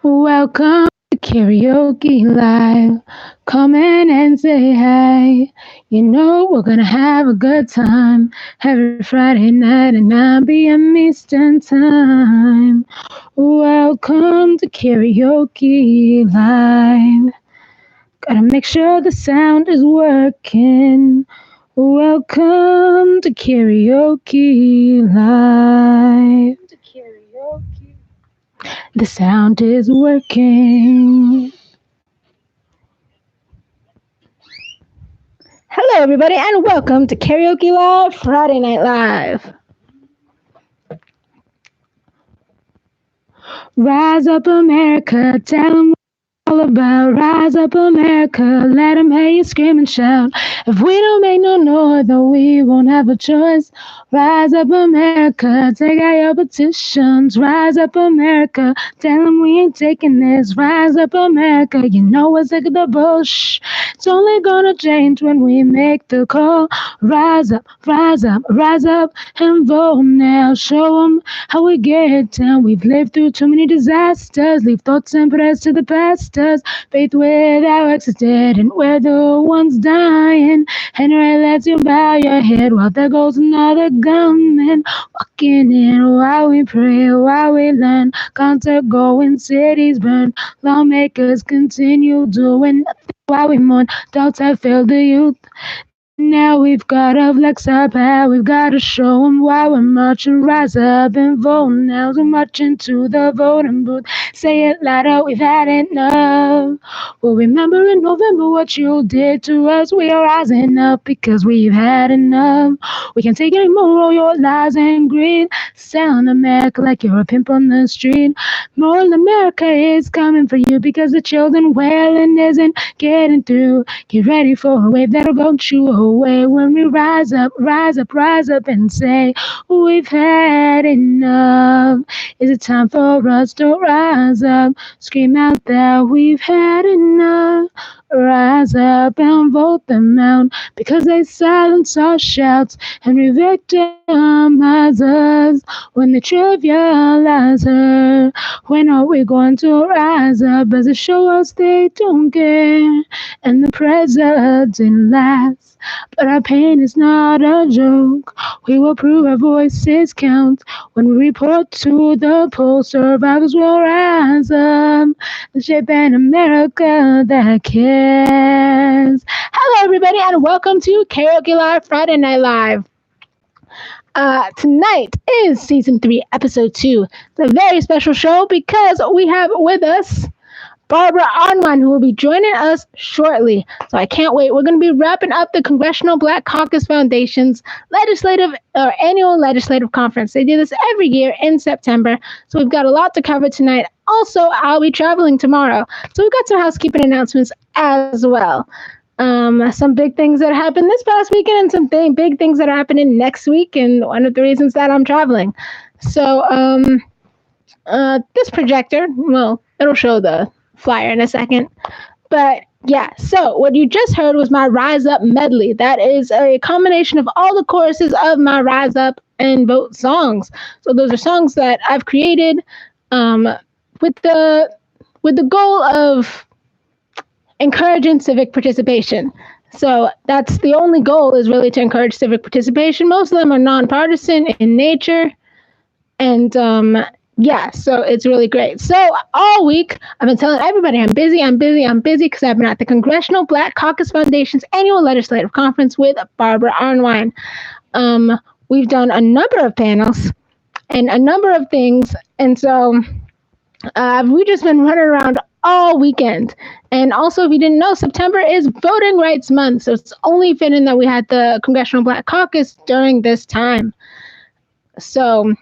Welcome to Karaoke Live. Come in and say hi. You know we're gonna have a good time every Friday night at 9 p.m. Eastern Time. Welcome to Karaoke Live. Gotta make sure the sound is working. Welcome to Karaoke Live. The sound is working. Hello, everybody, and welcome to Karaoke Live Friday Night Live. Rise up, America, tell 'em all about. Rise up, America, let 'em hear you scream and shout. If we don't make no noise, then we won't have a choice. Rise up, America, take out your petitions. Rise up, America, tell 'em we ain't taking this. Rise up, America, you know we're sick of the bullshit. It's only gonna change when we make the call. Rise up, rise up, rise up and vote now. Show 'em how we get down. We've lived through too many disasters. Leave thoughts and prayers to the pastors. Faith without works is dead, and we're the ones dying. Henry lets you bow your head while there goes another gunman walking in. While we pray, while we learn, concert going, cities burn. Lawmakers continue doing nothing while we mourn. Doubts have failed the youth. Now we've gotta flex our power, we've gotta show 'em why we're marching. Rise up and vote now, so marching to the voting booth. Say it louder, we've had enough. We'll remember in November what you did to us. We are rising up because we've had enough. We can't take any more of your lies and greed. Selling America like you're a pimp on the street. More America is coming for you because the children wailing isn't getting through. Get ready for a wave that'll vote you away when we rise up, rise up, rise up and say, we've had enough. Is it time for us to rise up? Scream out that we've had enough. Rise up and vote them out because they silence our shouts and we victimize us when they trivialize her. When are we going to rise up as a show us they don't care and the president laughs? But our pain is not a joke. We will prove our voices count when we report to the polls. Survivors will rise up and shape an America that cares. Hello, everybody, and welcome to Karaoke Live Friday Night Live. Tonight is season 3, episode 2. It's a very special show because we have with us Barbara Arnwine, who will be joining us shortly. So I can't wait. We're going to be wrapping up the Congressional Black Caucus Foundation's annual legislative conference. They do this every year in September. So we've got a lot to cover tonight. Also, I'll be traveling tomorrow. So we've got some housekeeping announcements as well. Some big things that happened this past weekend and some big things that are happening next week. And one of the reasons that I'm traveling. So this projector, well, it'll show the flyer in a second. But yeah, so what you just heard was my Rise Up medley. That is a combination of all the choruses of my Rise Up and Vote songs. So those are songs that I've created with the goal of encouraging civic participation. So that's the only goal, is really to encourage civic participation. Most of them are nonpartisan in nature. And yeah, so it's really great. So all week, I've been telling everybody I'm busy because I've been at the Congressional Black Caucus Foundation's annual legislative conference with Barbara Arnwine. We've done a number of panels and a number of things. And so we've just been running around all weekend. And also, if you didn't know, September is Voting Rights Month. So it's only fitting that we had the Congressional Black Caucus during this time. So...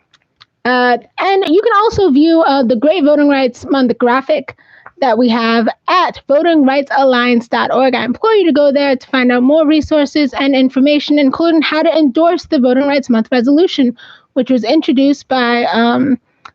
and you can also view the Great Voting Rights Month graphic that we have at votingrightsalliance.org. I implore you to go there to find out more resources and information, including how to endorse the Voting Rights Month resolution, which was introduced by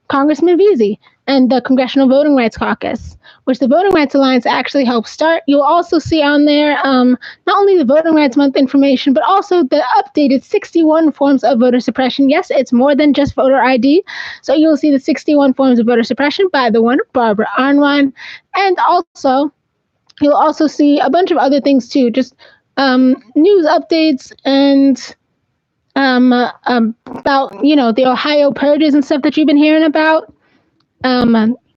Congressman Veazey. and the Congressional Voting Rights Caucus, which the Voting Rights Alliance actually helped start. You'll also see on there not only the Voting Rights Month information, but also the updated 61 forms of voter suppression. Yes, it's more than just voter ID. So you'll see the 61 forms of voter suppression by the one Barbara Arnwine. And also, you'll also see a bunch of other things too, just news updates and about, the Ohio purges and stuff that you've been hearing about.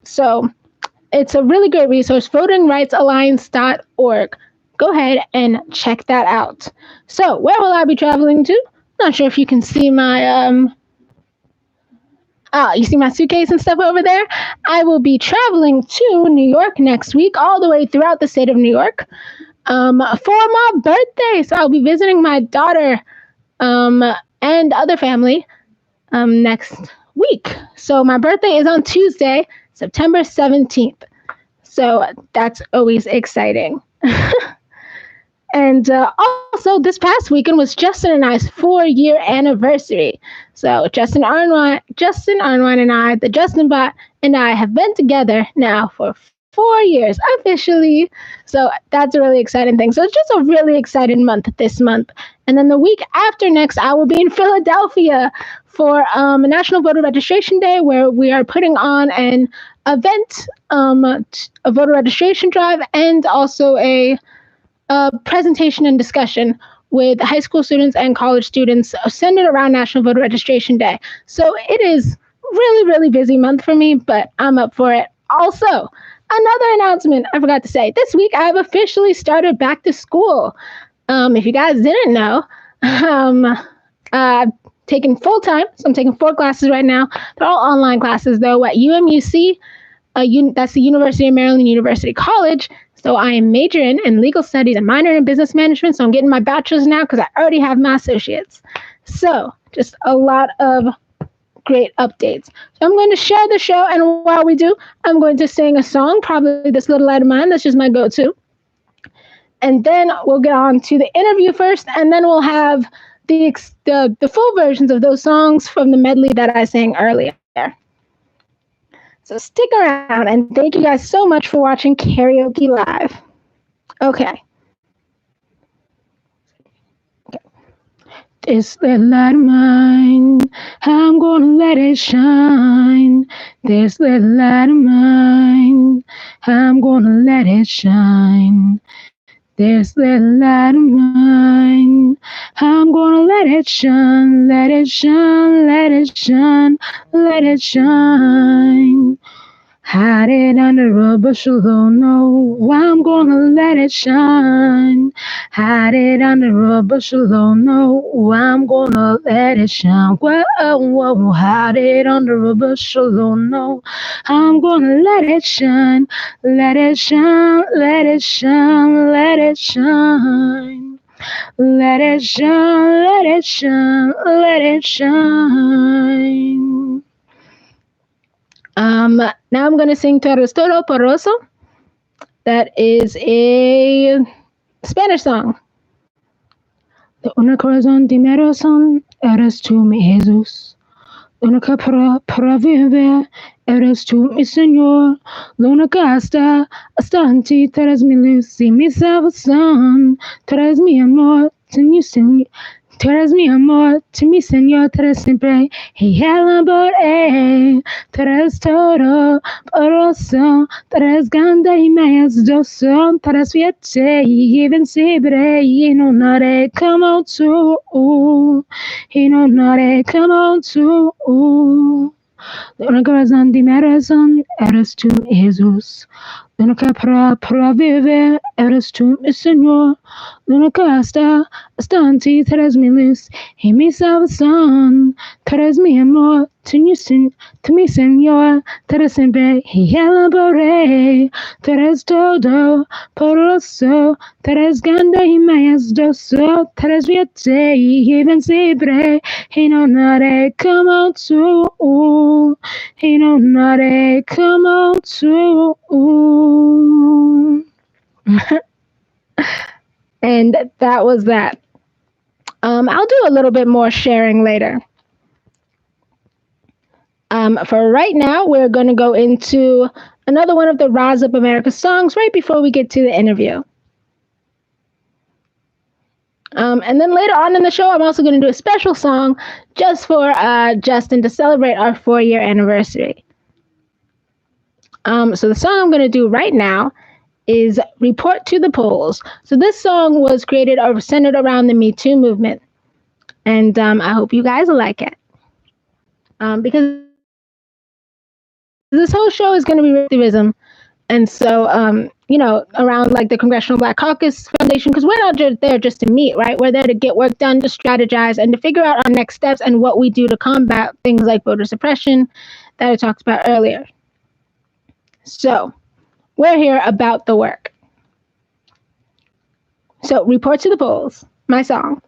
So it's a really great resource, votingrightsalliance.org. Go ahead and check that out. So where will I be traveling to? Not sure if you can see my you see my suitcase and stuff over there? I will be traveling to New York next week, all the way throughout the state of New York, for my birthday. So I'll be visiting my daughter and other family next week. So my birthday is on Tuesday, September 17th. So that's always exciting. And also, this past weekend was Justin and I's 4-year anniversary. So Justin Arnwine and I, the Justin Bot, and I have been together now for 4 years officially. So that's a really exciting thing. So it's just a really exciting month this month. And then the week after next, I will be in Philadelphia for National Voter Registration Day, where we are putting on an event, a voter registration drive, and also a presentation and discussion with high school students and college students centered around National Voter Registration Day. So it is really, really busy month for me, but I'm up for it. Also, another announcement I forgot to say. This week, I've officially started back to school. If you guys didn't know, I've taken full time, so I'm taking 4 classes right now. They're all online classes, though, at UMUC. That's the University of Maryland University College. So I am majoring in legal studies and minoring in business management. So I'm getting my bachelor's now because I already have my associates. So just a lot of great updates. So I'm going to share the show. And while we do, I'm going to sing a song, probably This Little Light of Mine. That's just my go-to. And then we'll get on to the interview first. And then we'll have the full versions of those songs from the medley that I sang earlier. So stick around, and thank you guys so much for watching Karaoke Live. Okay. This little light of mine, I'm gonna let it shine. This little light of mine, I'm gonna let it shine. This little light of mine, I'm gonna let it shine, let it shine, let it shine, let it shine. Hide it under a bushel, oh no, I'm gonna let it shine. Hide it under a bushel, oh no, I'm gonna let it shine. Whoa, whoa, hide it under a bushel, oh no, I'm gonna let it shine. Let it shine, let it shine, let it shine. Let it shine, let it shine, let it shine. Now I'm going to sing Todo Poroso. That is a Spanish song. The una corazón primero son, eres tú mi Jesús. La única para vivir, eres tú mi Señor. La única hasta en ti, tú eres mi luz y mi salvación. Tú eres mi amor, tú eres mi amor, tú mi Señor, tú eres siempre. Y el amor, tú eres todo, poderoso, tú eres grande y majestuoso, tú eres fuerte y invencible, y no nadie como tú, y no nadie como tú. La única razón de mi razón eres tú, Jesús. La única para vivir eres tú, mi Señor. La única hasta en ti, tú eres mi luz y mi salvación. Tú eres mi amor, tú mi Señor. Tú eres siempre y el amor. Tú eres todo, poderoso. Tú eres grande y majestuoso. Tú eres fuerte y invencible. Y no nadie como tú. Y no nadie como tú. And that was that. I'll do a little bit more sharing later. For right now, we're going to go into another one of the Rise Up America songs right before we get to the interview. And then later on in the show, I'm also going to do a special song just for Justin to celebrate our 4-year anniversary. So the song I'm going to do right now is Report to the Polls. So this song was created or centered around the Me Too movement. And I hope you guys will like it. Because this whole show is going to be activism. And so, around like the Congressional Black Caucus Foundation, because we're not just there just to meet, right? We're there to get work done, to strategize, and to figure out our next steps and what we do to combat things like voter suppression that I talked about earlier. So, we're here about the work. So, Report to the Polls, my song.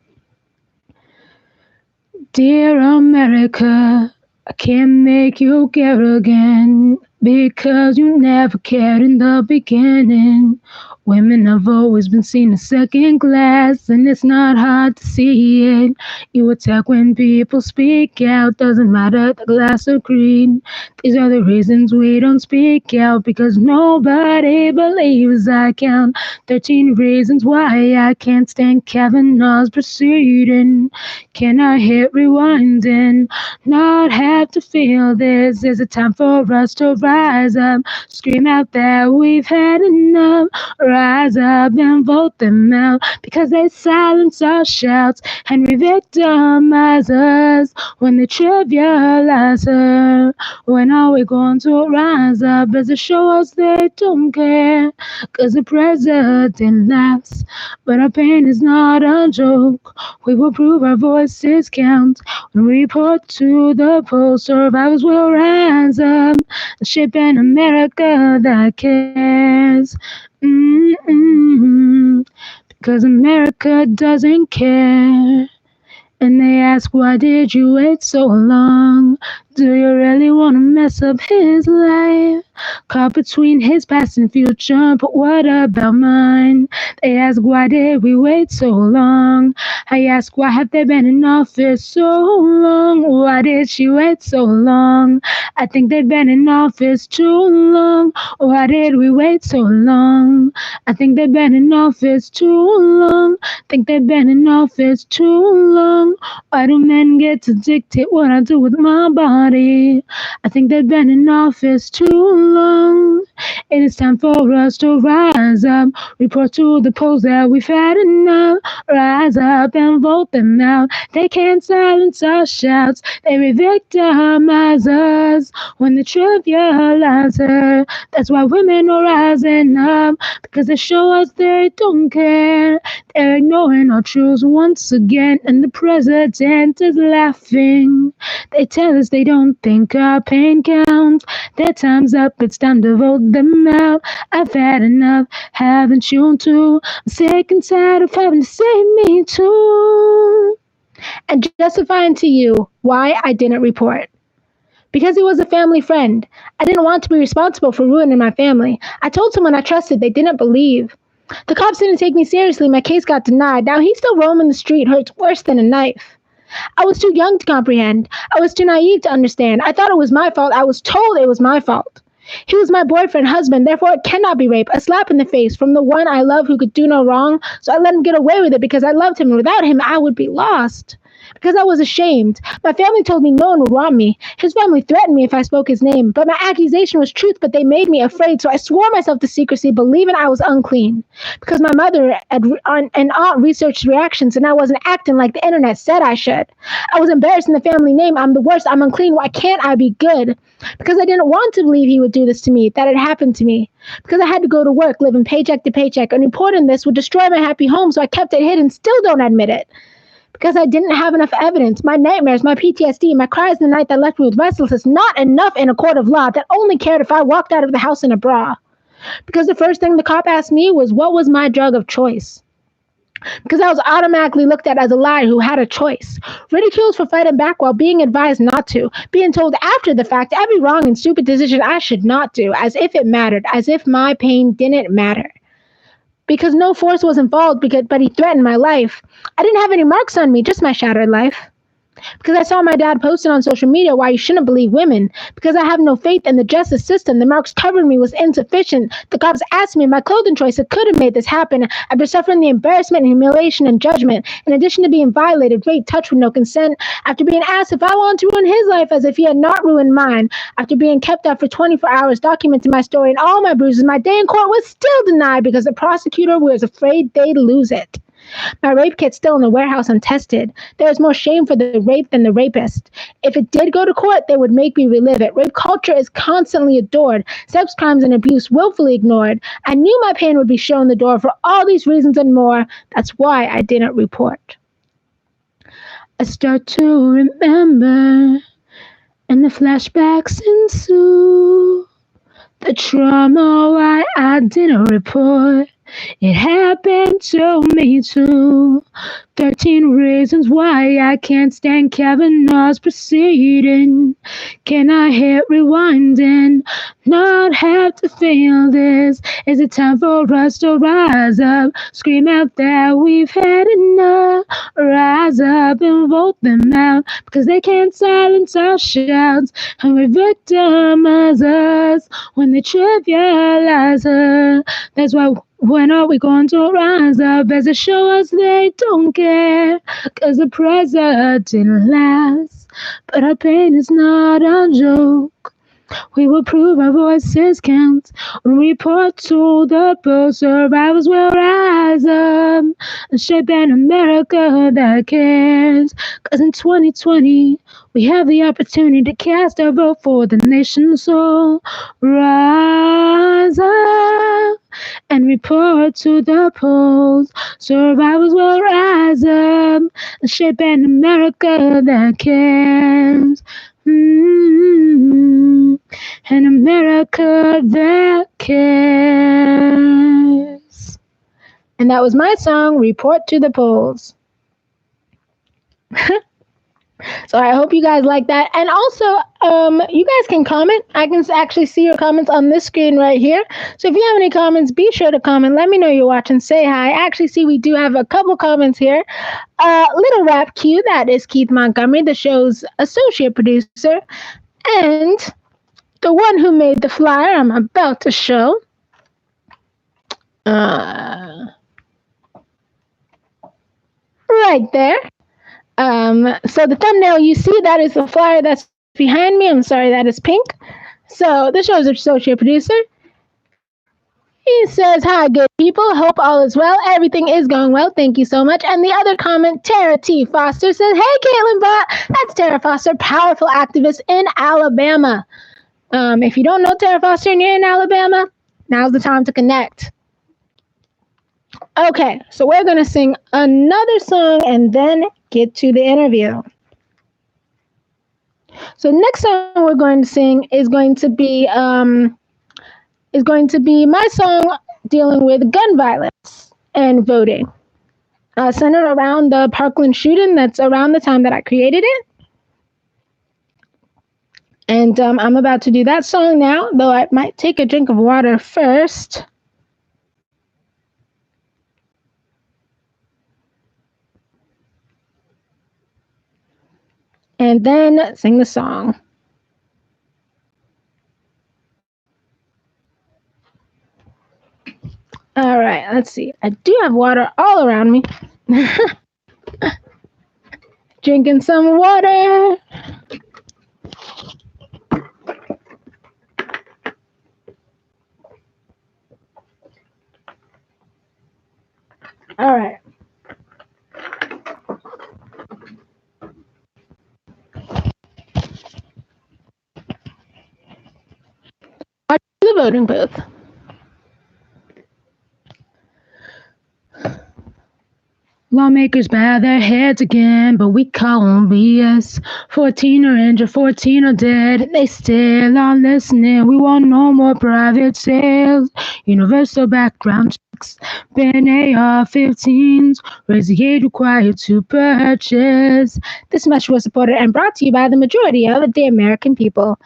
Dear America, I can't make you care again because you never cared in the beginning. Women have always been seen as second class, and it's not hard to see it. You attack when people speak out, doesn't matter the glass or green. These are the reasons we don't speak out, because nobody believes I count. 13 reasons why I can't stand Kavanaugh's proceeding. Can I hit rewind and not have to feel this? Is it time for us to rise up? Scream out that we've had enough. Rise up and vote them out because they silence our shouts and re-victimize us when they trivialize her. When are we going to rise up as they show us they don't care? Cause the president laughs, but our pain is not a joke. We will prove our voices count when we report to the polls. Survivors will rise up and shape an America that cares. Because America doesn't care. And they ask, why did you wait so long? Do you really want to mess up his life? Caught between his past and future, but what about mine? They ask, why did we wait so long? I ask, why have they been in office so long? Why did she wait so long? I think they've been in office too long. Why did we wait so long? I think they've been in office too long. Think they've been in office too long. Why do men get to dictate what I do with my body? I think they've been in office too long. It is time for us to rise up. Report to the polls that we've had enough. Rise up and vote them out. They can't silence our shouts. They re-victimize us when they trivialize her. That's why women are rising up, because they show us they don't care. They're ignoring our truths once again, and the president is laughing. They tell us they don't think our pain counts. Their time's up, it's time to vote them out. I've had enough, haven't you too? I'm sick and tired of having to say me too. And justifying to you why I didn't report. Because he was a family friend. I didn't want to be responsible for ruining my family. I told someone I trusted, they didn't believe. The cops didn't take me seriously, my case got denied. Now he's still roaming the street, hurts worse than a knife. I was too young to comprehend. I was too naive to understand. I thought it was my fault. I was told it was my fault. He was my boyfriend, husband, therefore it cannot be rape. A slap in the face from the one I love who could do no wrong. So I let him get away with it because I loved him, and without him I would be lost. Because I was ashamed. My family told me no one would want me. His family threatened me if I spoke his name. But my accusation was truth, but they made me afraid. So I swore myself to secrecy, believing I was unclean. Because my mother and aunt researched reactions, and I wasn't acting like the internet said I should. I was embarrassed in the family name. I'm the worst. I'm unclean. Why can't I be good? Because I didn't want to believe he would do this to me, that it happened to me. Because I had to go to work, living paycheck to paycheck. And reporting this would destroy my happy home, so I kept it hidden, still don't admit it. Because I didn't have enough evidence. My nightmares, my PTSD, my cries in the night that left me with restlessness, not enough in a court of law that only cared if I walked out of the house in a bra. Because the first thing the cop asked me was, what was my drug of choice? Because I was automatically looked at as a liar who had a choice. Ridiculed for fighting back while being advised not to. Being told after the fact every wrong and stupid decision I should not do, as if it mattered, as if my pain didn't matter. Because no force was involved, but he threatened my life. I didn't have any marks on me, just my shattered life. Because I saw my dad posting on social media why you shouldn't believe women. Because I have no faith in the justice system. The marks covering me was insufficient. The cops asked me my clothing choice. I could have made this happen after suffering the embarrassment, humiliation, and judgment. In addition to being violated, raped, touched with no consent. After being asked if I wanted to ruin his life as if he had not ruined mine. After being kept up for 24 hours documenting my story and all my bruises, my day in court was still denied because the prosecutor was afraid they'd lose it. My rape kit's still in the warehouse untested. There is more shame for the rape than the rapist. If it did go to court, they would make me relive it. Rape culture is constantly adored. Sex crimes and abuse willfully ignored. I knew my pain would be shown the door for all these reasons and more. That's why I didn't report. I start to remember, and the flashbacks ensue. The trauma, why I didn't report. It happened to me too. 13 reasons why I can't stand Kavanaugh's proceeding. Can I hit rewind and not have to feel this? Is it time for us to rise up? Scream out that we've had enough. Rise up and vote them out because they can't silence our shouts and re-victimize us when they trivialize us. That's why when are we going to rise up as they show us they don't care? Cause the president lasts, but our pain is not a joke. We will prove our voices count when we report to the polls. Survivors will rise up and shape an America that cares. Cause in 2020, we have the opportunity to cast our vote for the nation's soul. Rise up and report to the polls. Survivors will rise up and shape an America that cares. An America that cares. And that was my song, Report to the Polls. So I hope you guys like that. And also, you guys can comment. I can actually see your comments on this screen right here. So if you have any comments, be sure to comment. Let me know you're watching. Say hi. I actually see we do have a couple comments here. Little Rap Q, that is Keith Montgomery, the show's associate producer. And the one who made the flyer I'm about to show. Right there. So the thumbnail you see, that is the flyer that's behind me. I'm sorry, that is pink. So the show's associate producer. He says, hi, good people. Hope all is well. Everything is going well. Thank you so much. And the other comment, Tara T. Foster says, hey, Caitlin Bott. That's Tara Foster, powerful activist in Alabama. If you don't know Tara Foster and you're in Alabama, now's the time to connect. Okay, so we're going to sing another song and then get to the interview. So next song we're going to sing is going to be my song dealing with gun violence and voting, centered around the Parkland shooting. That's around the time that I created it. And I'm about to do that song now, though I might take a drink of water first. And then sing the song. All right, let's see. I do have water all around me. Drinking some water. All right. The voting booth. Lawmakers bow their heads again, but we call them BS. 14 are injured, 14 are dead. They still are listening. We want no more private sales. Universal background ban AR-15s, raise the age required to purchase. This message was supported and brought to you by the majority of the American people.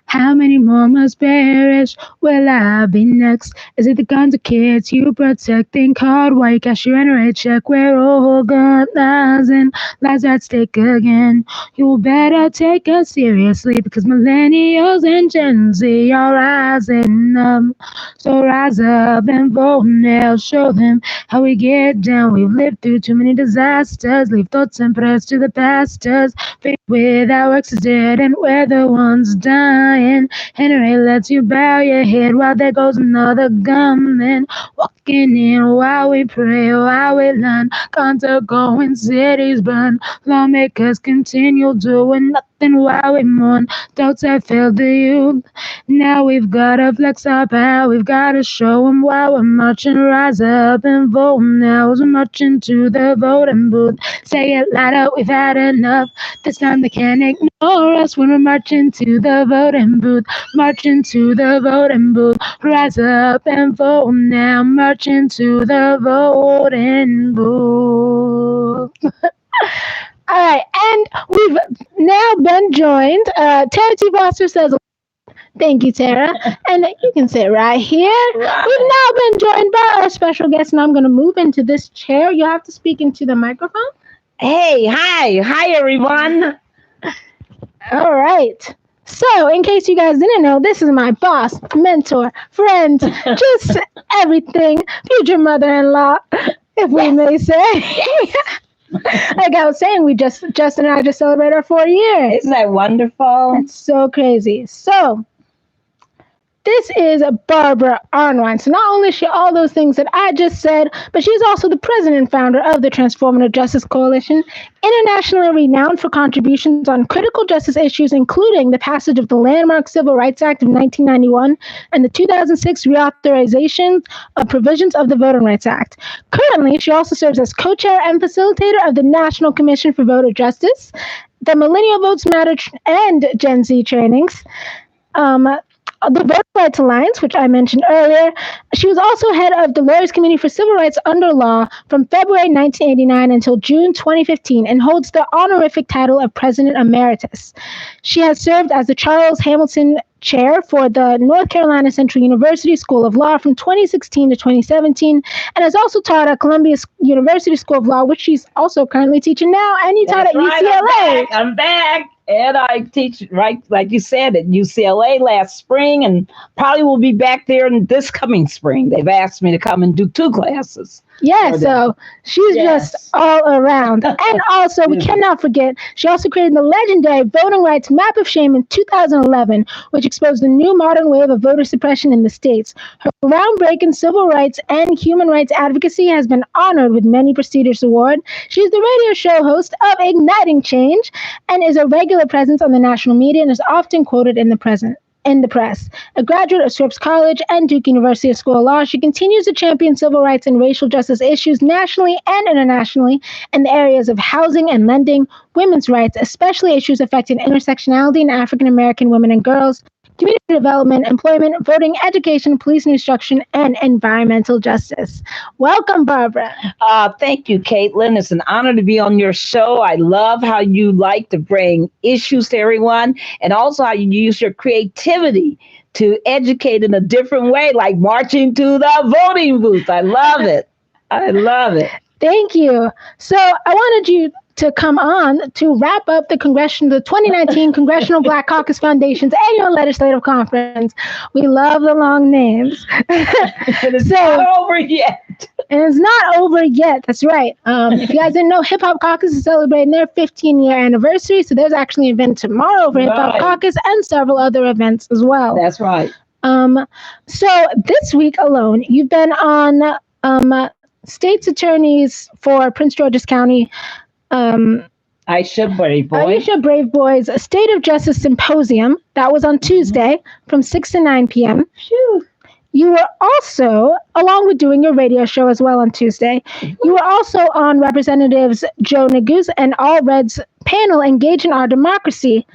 How many more must perish? Will I be next? Is it the guns of kids you protect? Think hard while you cash your NRA check. We're all gun lies and lies at stake again. You better take us seriously because millennials and Gen Z are rising up. So rise up and vote now. Show them how we get down. We've lived through too many disasters. Leave thoughts and prayers to the pastors. Faith with our works is dead and we're the ones dying. Henry lets you bow your head while there goes another gunman. Walking in while we pray, while we learn. Guns are going, cities burn. Lawmakers continue doing nothing while we mourn. Doubts have failed the youth. Now we've gotta flex our power. We've gotta show them why we're marching. Rise up and vote now as we're marching to the voting booth. Say it louder, we've had enough. This time they can't ignore us when we're marching to the voting booth. Marching to the voting booth. Rise up and vote now. Marching to the voting booth. All right, and we've now been joined. Tara T. Foster says, thank you, Tara. And you can sit right here. Right. We've now been joined by our special guest, and I'm going to move into this chair. You have to speak into the microphone. Hey, hi, everyone. All right. So, in case you guys didn't know, this is my boss, mentor, friend, just everything, future mother-in-law, if we may say. Like I was saying, Justin and I just celebrated our 4 years. Isn't that wonderful? It's so crazy. So, this is Barbara Arnwine. So not only is she all those things that I just said, but she's also the president and founder of the Transformative Justice Coalition, internationally renowned for contributions on critical justice issues, including the passage of the landmark Civil Rights Act of 1991 and the 2006 reauthorization of provisions of the Voting Rights Act. Currently, she also serves as co-chair and facilitator of the National Commission for Voter Justice, the Millennial Votes Matter and Gen Z trainings, the Voting Rights Alliance, which I mentioned earlier. She was also head of the Lawyers Committee for Civil Rights under law from February 1989 until June 2015 and holds the honorific title of President Emeritus. She has served as the Charles Hamilton Chair for the North Carolina Central University School of Law from 2016 to 2017, and has also taught at Columbia University School of Law, which she's also currently teaching now, and you taught at UCLA. I'm back. And I teach, right, like you said, at UCLA last spring, and probably will be back there in this coming spring. They've asked me to come and do 2 classes. Yeah, so she's just all around. And also, we cannot forget, she also created the legendary Voting Rights Map of Shame in 2011, which exposed a new modern wave of voter suppression in the states. Her groundbreaking civil rights and human rights advocacy has been honored with many prestigious awards. She is the radio show host of Igniting Change and is a regular presence on the national media and is often quoted in the press. A graduate of Scripps College and Duke University School of Law, she continues to champion civil rights and racial justice issues nationally and internationally in the areas of housing and lending, women's rights, especially issues affecting intersectionality in African American women and girls, community development, employment, voting, education, police instruction, and environmental justice. Welcome, Barbara. Thank you, Caitlin. It's an honor to be on your show. I love how you like to bring issues to everyone, and also how you use your creativity to educate in a different way, like marching to the voting booth. I love it. I love it. Thank you. So I wanted you to come on to wrap up the 2019 Congressional Black Caucus Foundation's annual legislative conference. We love the long names. It's not over yet. And it's not over yet. That's right. If you guys didn't know, Hip Hop Caucus is celebrating their 15-year anniversary. So there's actually an event tomorrow for Hip Hop Caucus and several other events as well. That's right. So this week alone, you've been on state's attorneys for Prince George's County. Aisha Brave Boy. Aisha Brave Boy's State of Justice Symposium. That was on Tuesday from 6 to 9 p.m. Phew. You were also, along with doing your radio show as well on Tuesday, you were also on Representatives Joe Neguse and All Reds panel Engage in Our Democracy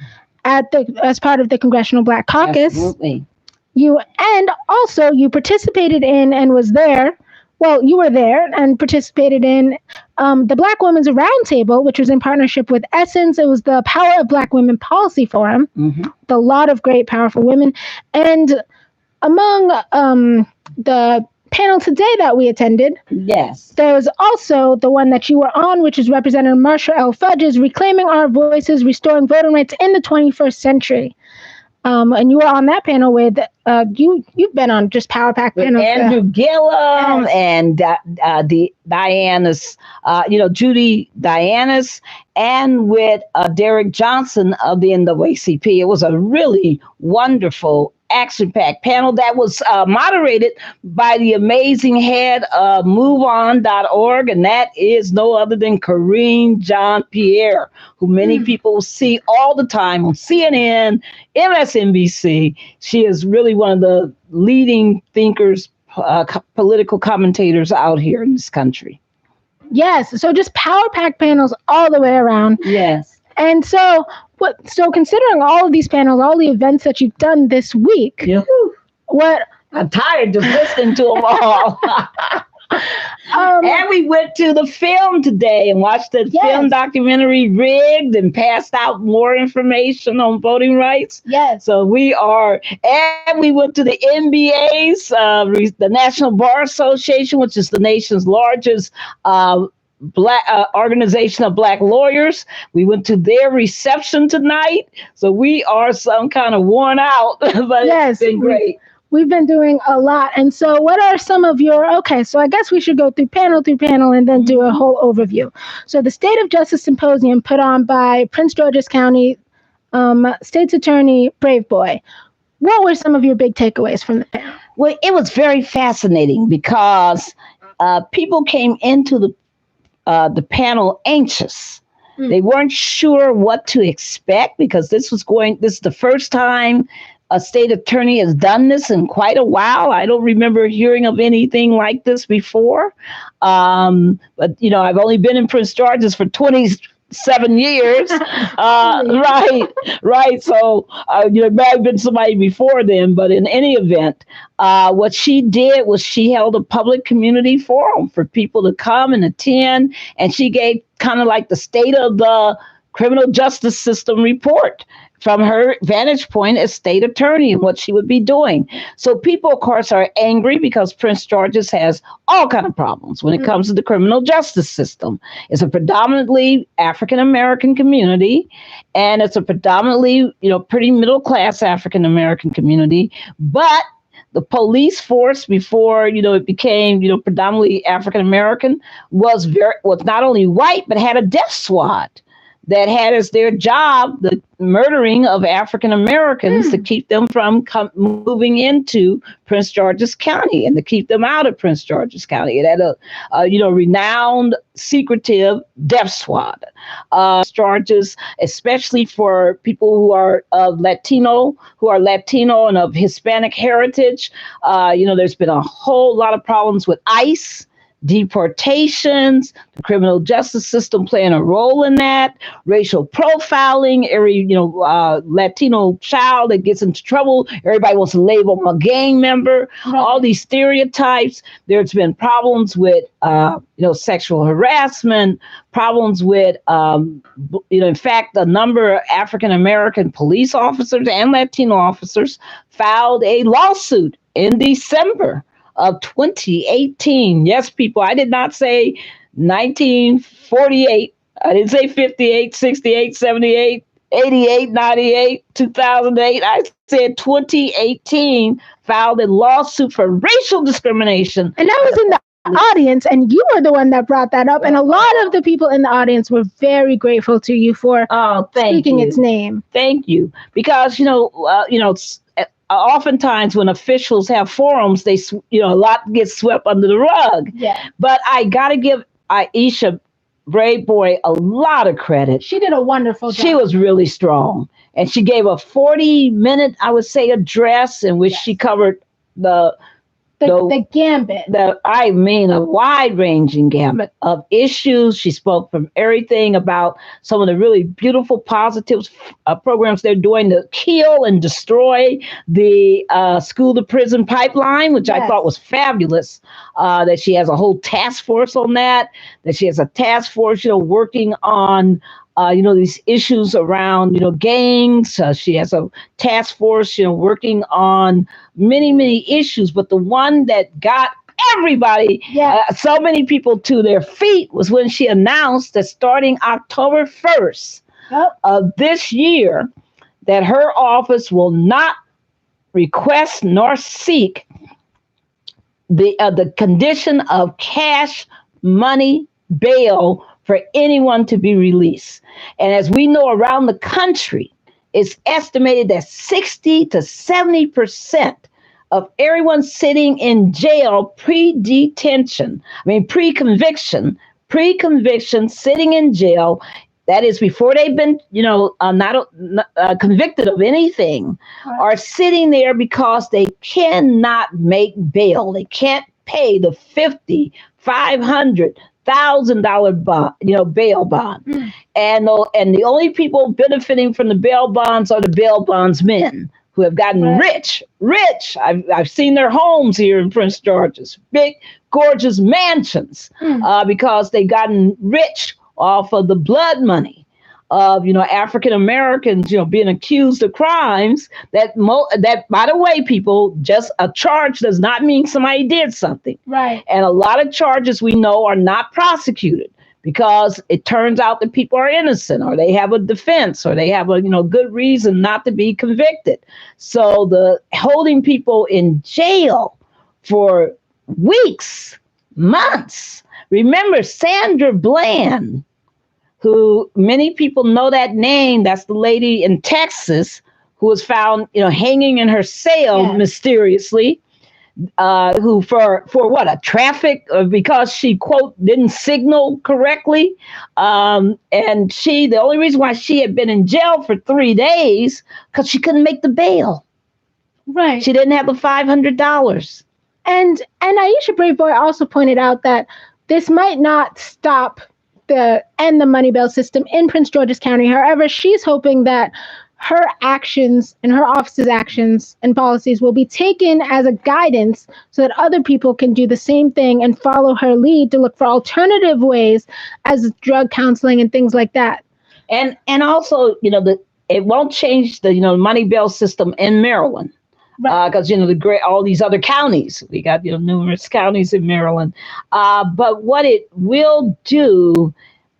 as part of the Congressional Black Caucus. Absolutely. You participated in and was there well, you were there and participated in the Black Women's Roundtable, which was in partnership with Essence. It was the Power of Black Women Policy Forum. Mm-hmm. A lot of great, powerful women. And among the panel today that we attended, Yes. there was also the one that you were on, which is Representative Marsha L. Fudge's Reclaiming Our Voices, Restoring Voting Rights in the 21st Century. And you were on that panel with you've been on just Power Pack With panels. Andrew Gillum Yes. and the Diana's, Judy Diana's, and with Derek Johnson of the NAACP. It was a really wonderful action-packed panel that was moderated by the amazing head of MoveOn.org, and that is no other than Karine Jean-Pierre, who many people see all the time on CNN, MSNBC. She is really one of the leading thinkers, political commentators out here in this country. Yes, so just Power Pack panels all the way around. Yes. And so, considering all of these panels, all the events that you've done this week, Yeah. what? I'm tired just listening to them all. And we went to the film today and watched the film documentary Rigged and passed out more information on voting rights. Yes. So and we went to the NBA's, the National Bar Association, which is the nation's largest Black organization of Black lawyers. We went to their reception tonight. So we are some kind of worn out, but it's been great. We've been doing a lot. And so what are some of so I guess we should go through panel and then do a whole overview. So the State of Justice Symposium put on by Prince George's County State's Attorney Brave Boy. What were some of your big takeaways from the panel? Well, it was very fascinating because people came into the panel anxious. They weren't sure what to expect because this is the first time a state attorney has done this in quite a while. I don't remember hearing of anything like this before. But, I've only been in Prince George's for 27 years. Right. So, it may have been somebody before then, but in any event, what she did was she held a public community forum for people to come and attend. And she gave kind of like the state of the criminal justice system report from her vantage point as state attorney and what she would be doing. So people, of course, are angry because Prince George's has all kind of problems when it comes to the criminal justice system. It's a predominantly African-American community, and it's a predominantly, pretty middle-class African-American community. But the police force before, it became, predominantly African-American was not only white, but had a death squad that had as their job the murdering of African Americans to keep them from moving into Prince George's County and to keep them out of Prince George's County. It had a renowned, secretive death squad. Charges, especially for people who are Latino and of Hispanic heritage. There's been a whole lot of problems with ICE. Deportations, the criminal justice system playing a role in that, racial profiling, every Latino child that gets into trouble, everybody wants to label them a gang member, all these stereotypes. There's been problems with sexual harassment, problems with in fact, a number of African American police officers and Latino officers filed a lawsuit in December of 2018. Yes, people, I did not say 1948. I didn't say 58, 68, 78, 88, 98, 2008. I said 2018 filed a lawsuit for racial discrimination. And I was in the audience, and you were the one that brought that up. And a lot of the people in the audience were very grateful to you for speaking its name. Thank you. Because, oftentimes when officials have forums, a lot gets swept under the rug. Yeah. But I got to give Aisha Brave Boy a lot of credit. She did a wonderful job. She was really strong. And she gave a 40-minute, I would say, address in which she covered the the gambit. A wide-ranging gamut of issues. She spoke from everything about some of the really beautiful, positive programs they're doing to kill and destroy the school-to-prison pipeline, which I thought was fabulous. That she has a whole task force on that. That she has a task force, working on these issues around, gangs. She has a task force, working on many, many issues. But the one that got everybody, so many people to their feet was when she announced that starting October 1st of this year, that her office will not request nor seek the condition of cash money bail for anyone to be released. And as we know, around the country, it's estimated that 60 to 70% of everyone sitting in jail pre-conviction, sitting in jail, that is before they've been, not convicted of anything, are sitting there because they cannot make bail. They can't pay the $50, $500, $1,000 bond, bail bond, and the only people benefiting from the bail bonds are the bail bondsmen who have gotten rich. I've seen their homes here in Prince George's, big, gorgeous mansions, because they've gotten rich off of the blood money of African Americans being accused of crimes that by the way, people, just a charge does not mean somebody did something, right? And a lot of charges we know are not prosecuted because it turns out that people are innocent, or they have a defense, or they have a good reason not to be convicted. So the holding people in jail for weeks, months. Remember Sandra Bland, who many people know that name. That's the lady in Texas who was found, hanging in her cell mysteriously, who for what, a traffic, because she, quote, didn't signal correctly. And the only reason why she had been in jail for 3 days, because she couldn't make the bail. Right. She didn't have the $500. And Aisha Braveboy also pointed out that this might not stop the money bail system in Prince George's County. However, she's hoping that her actions and her office's actions and policies will be taken as a guidance so that other people can do the same thing and follow her lead to look for alternative ways as drug counseling and things like that. And also, it won't change the money bail system in Maryland. Because all these other counties, we got numerous counties in Maryland, but what it will do,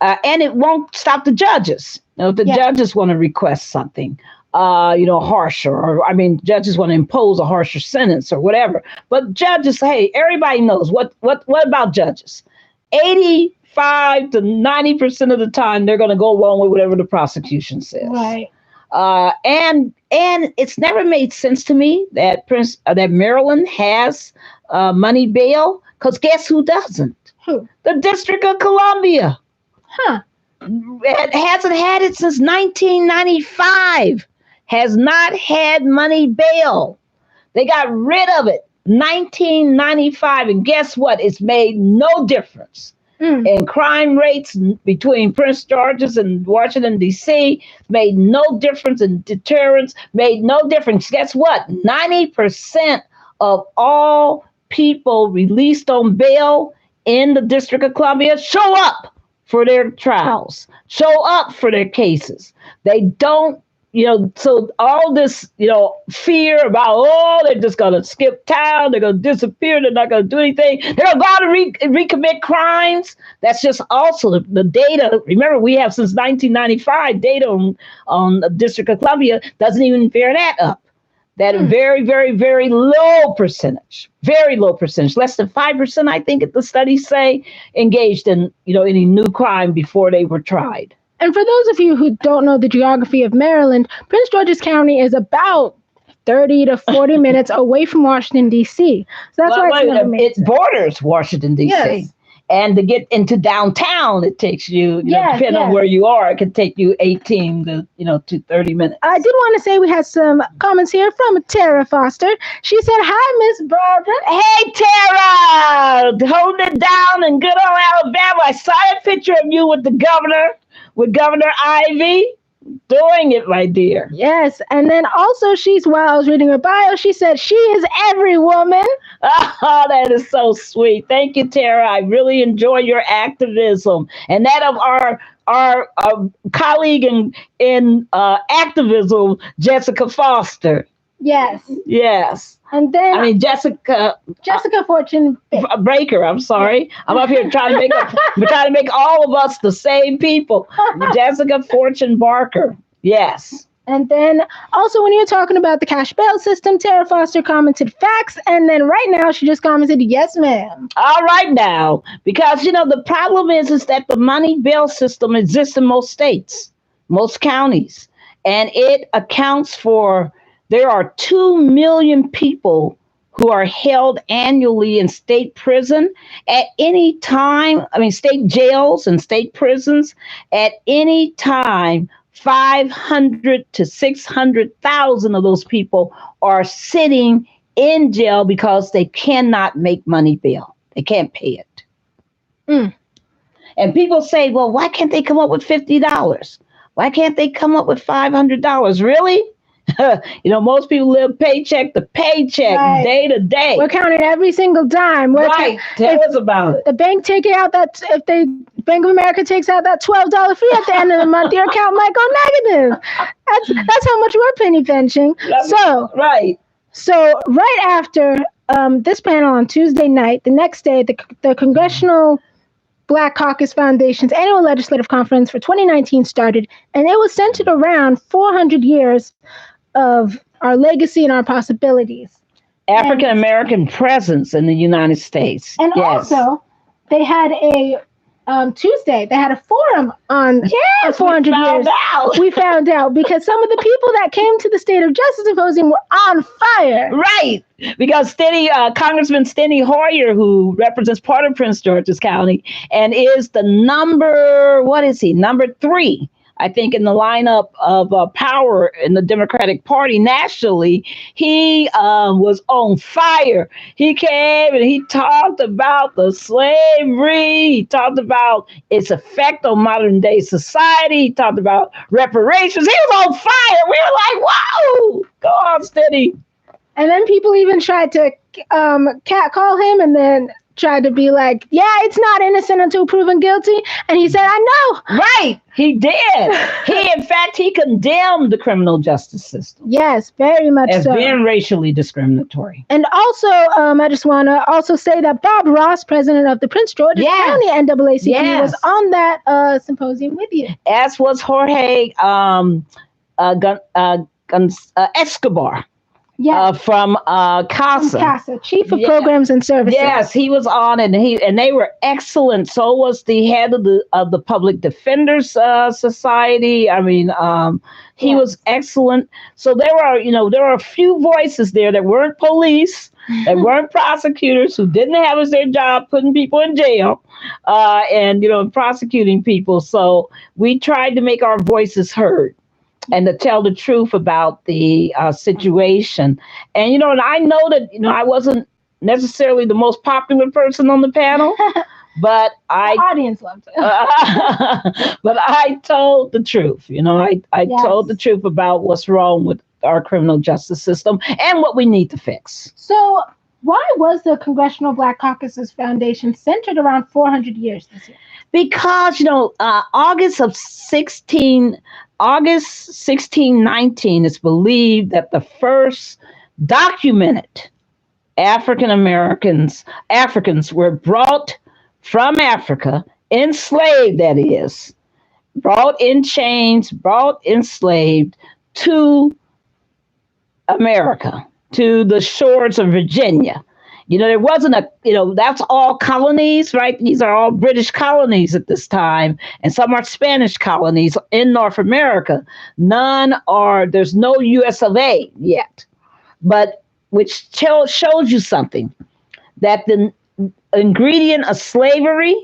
and it won't stop the judges. If the judges want to request something, harsher, or judges want to impose a harsher sentence or whatever. But judges, hey, everybody knows what about judges? 85 to 90% of the time, they're going to go along with whatever the prosecution says. Right. And it's never made sense to me that Maryland has money bail, because guess who doesn't? Who? The District of Columbia. It hasn't had it since 1995. Has not had money bail. They got rid of it 1995, and guess what? It's made no difference. And crime rates between Prince George's and Washington, D.C. made no difference in deterrence, made no difference. Guess what? 90% of all people released on bail in the District of Columbia show up for their trials, show up for their cases. They don't, so all this, fear about, they're just going to skip town, they're going to disappear, they're not going to do anything, they're going to go out and recommit crimes. That's just also the data. Remember, we have since 1995 data on the District of Columbia doesn't even bear that up. That very, very, very low percentage, less than 5%, I think the studies say, engaged in, any new crime before they were tried. And for those of you who don't know the geography of Maryland, Prince George's County is about 30 to 40 minutes away from Washington, D.C. So that's why it borders Washington, D.C. Yes. And to get into downtown, it takes you, depending on where you are, it can take you 18 to 30 minutes. I did want to say we had some comments here from Tara Foster. She said, "Hi, Miss Barbara." Hey, Tara, holding it down in good old Alabama. I saw a picture of you with Governor Ivy. Doing it, my dear. Yes, and then also while I was reading her bio, she said she is every woman. Oh, that is so sweet. Thank you, Tara. I really enjoy your activism and that of our colleague in activism, Jessica Foster. Yes. Yes. And then Jessica Fortune Breaker. I'm sorry. I'm up here trying to make all of us the same people. Jessica Fortune Barker. Yes. And then also when you were talking about the cash bail system, Tara Foster commented facts. And then right now she just commented, yes, ma'am. All right now, because the problem is that the money bail system exists in most states, most counties, and it accounts for. There are 2 million people who are held annually in state prison at any time. State jails and state prisons at any time. 500 to 600,000 of those people are sitting in jail because they cannot make money bail. They can't pay it. And people say, well, why can't they come up with $50? Why can't they come up with $500? Really? Most people live paycheck to paycheck, right, day to day. We're counting every single dime. Right. Tell us about it. The bank taking out Bank of America takes out that $12 fee at the end of the month, your account might go negative. That's how much we're penny pinching. Right. So right after this panel on Tuesday night, the next day, the Congressional Black Caucus Foundation's annual legislative conference for 2019 started, and it was centered around 400 years of our legacy and our possibilities. African American presence in the United States. And also, they had Tuesday, they had a forum on 400 years. We found out because some of the people that came to the State of Justice Symposium were on fire. Right. Because Congressman Steny Hoyer, who represents part of Prince George's County and is the number 3, I think, in the lineup of power in the Democratic Party nationally, he was on fire. He came and he talked about the slavery. He talked about its effect on modern day society. He talked about reparations. He was on fire. We were like, wow, go on, Steny. And then people even tried to catcall him and then tried to be like, yeah, it's not innocent until proven guilty. And he said, I know. Right. He did. He condemned the criminal justice system. Yes, very much as so. being racially discriminatory. And also, I just want to also say that Bob Ross, president of the Prince George's County NAACP, was on that symposium with you. As was Jorge Escobar. From CASA. Chief of Programs and Services. Yes, he was on it, and they were excellent. So was the head of the Public Defenders Society. He was excellent. So there were a few voices there that weren't police, that weren't prosecutors, who didn't have as their job putting people in jail, and prosecuting people. So we tried to make our voices heard and to tell the truth about the situation. And, and I know that, I wasn't necessarily the most popular person on the panel, but the audience loved it. But I told the truth. I told the truth about what's wrong with our criminal justice system and what we need to fix. So why was the Congressional Black Caucus Foundation centered around 400 years this year? Because, August 1619, it's believed that the first documented Africans were brought from Africa, enslaved, that is, brought in chains, brought enslaved to America, to the shores of Virginia. There wasn't that's all colonies, right? These are all British colonies at this time, and some are Spanish colonies in North America. There's no US of A yet, but which shows you something, that ingredient of slavery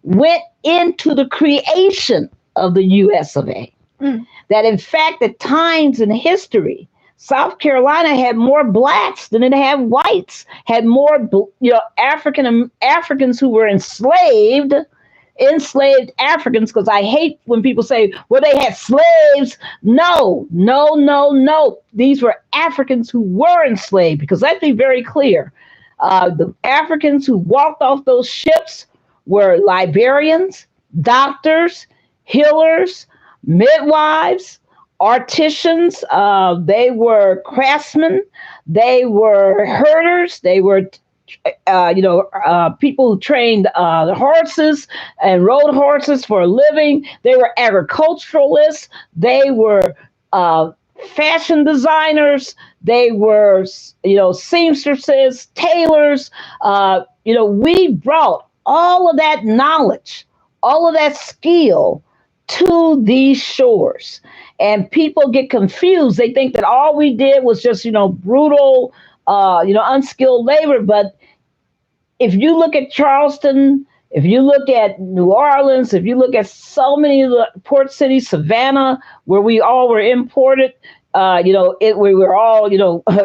went into the creation of the US of A. Mm. That in fact, at times in history, South Carolina had more blacks than it had whites, had more Africans who were enslaved Africans, because I hate when people say, well, they had slaves. No, no, no, no. These were Africans who were enslaved, because let's be very clear. The Africans who walked off those ships were librarians, doctors, healers, midwives, artisans. They were craftsmen. They were herders. They were people who trained horses and rode horses for a living. They were agriculturalists. They were fashion designers. They were, seamstresses, tailors. We brought all of that knowledge, all of that skill to these shores. And people get confused. They think that all we did was just, brutal, unskilled labor. But if you look at Charleston, if you look at New Orleans, if you look at so many of the port cities, Savannah, where we all were imported, we were all,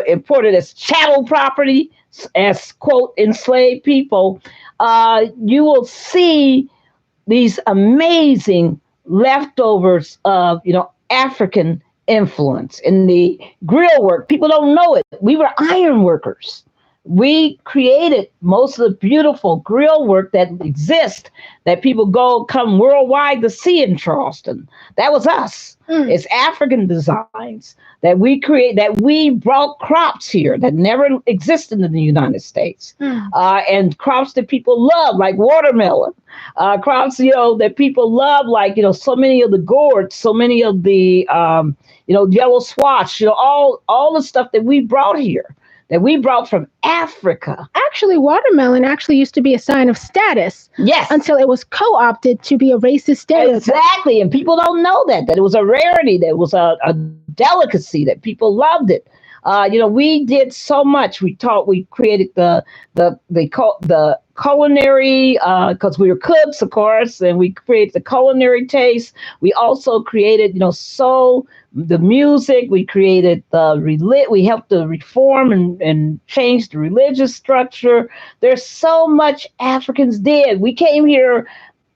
imported as chattel property, as quote enslaved people. You will see these amazing leftovers of, African influence in the grill work. People don't know it. We were iron workers. We created most of the beautiful grill work that exists, that people come worldwide to see in Charleston. That was us. Mm. It's African designs that we create, that we brought crops here that never existed in the United States. Mm. And crops that people love, like watermelon. Crops, that people love, like, so many of the gourds, so many of the, yellow squash, all the stuff that we brought here, that we brought from Africa. Actually, watermelon actually used to be a sign of status. Yes. Until it was co-opted to be a racist stereotype. Exactly. And people don't know that it was a rarity, that it was a delicacy, that people loved it. We did so much. We created the culinary, because we were cooks, of course, and we created the culinary taste. We also created, the music. We created we helped to reform and change the religious structure. There's so much Africans did. We came here,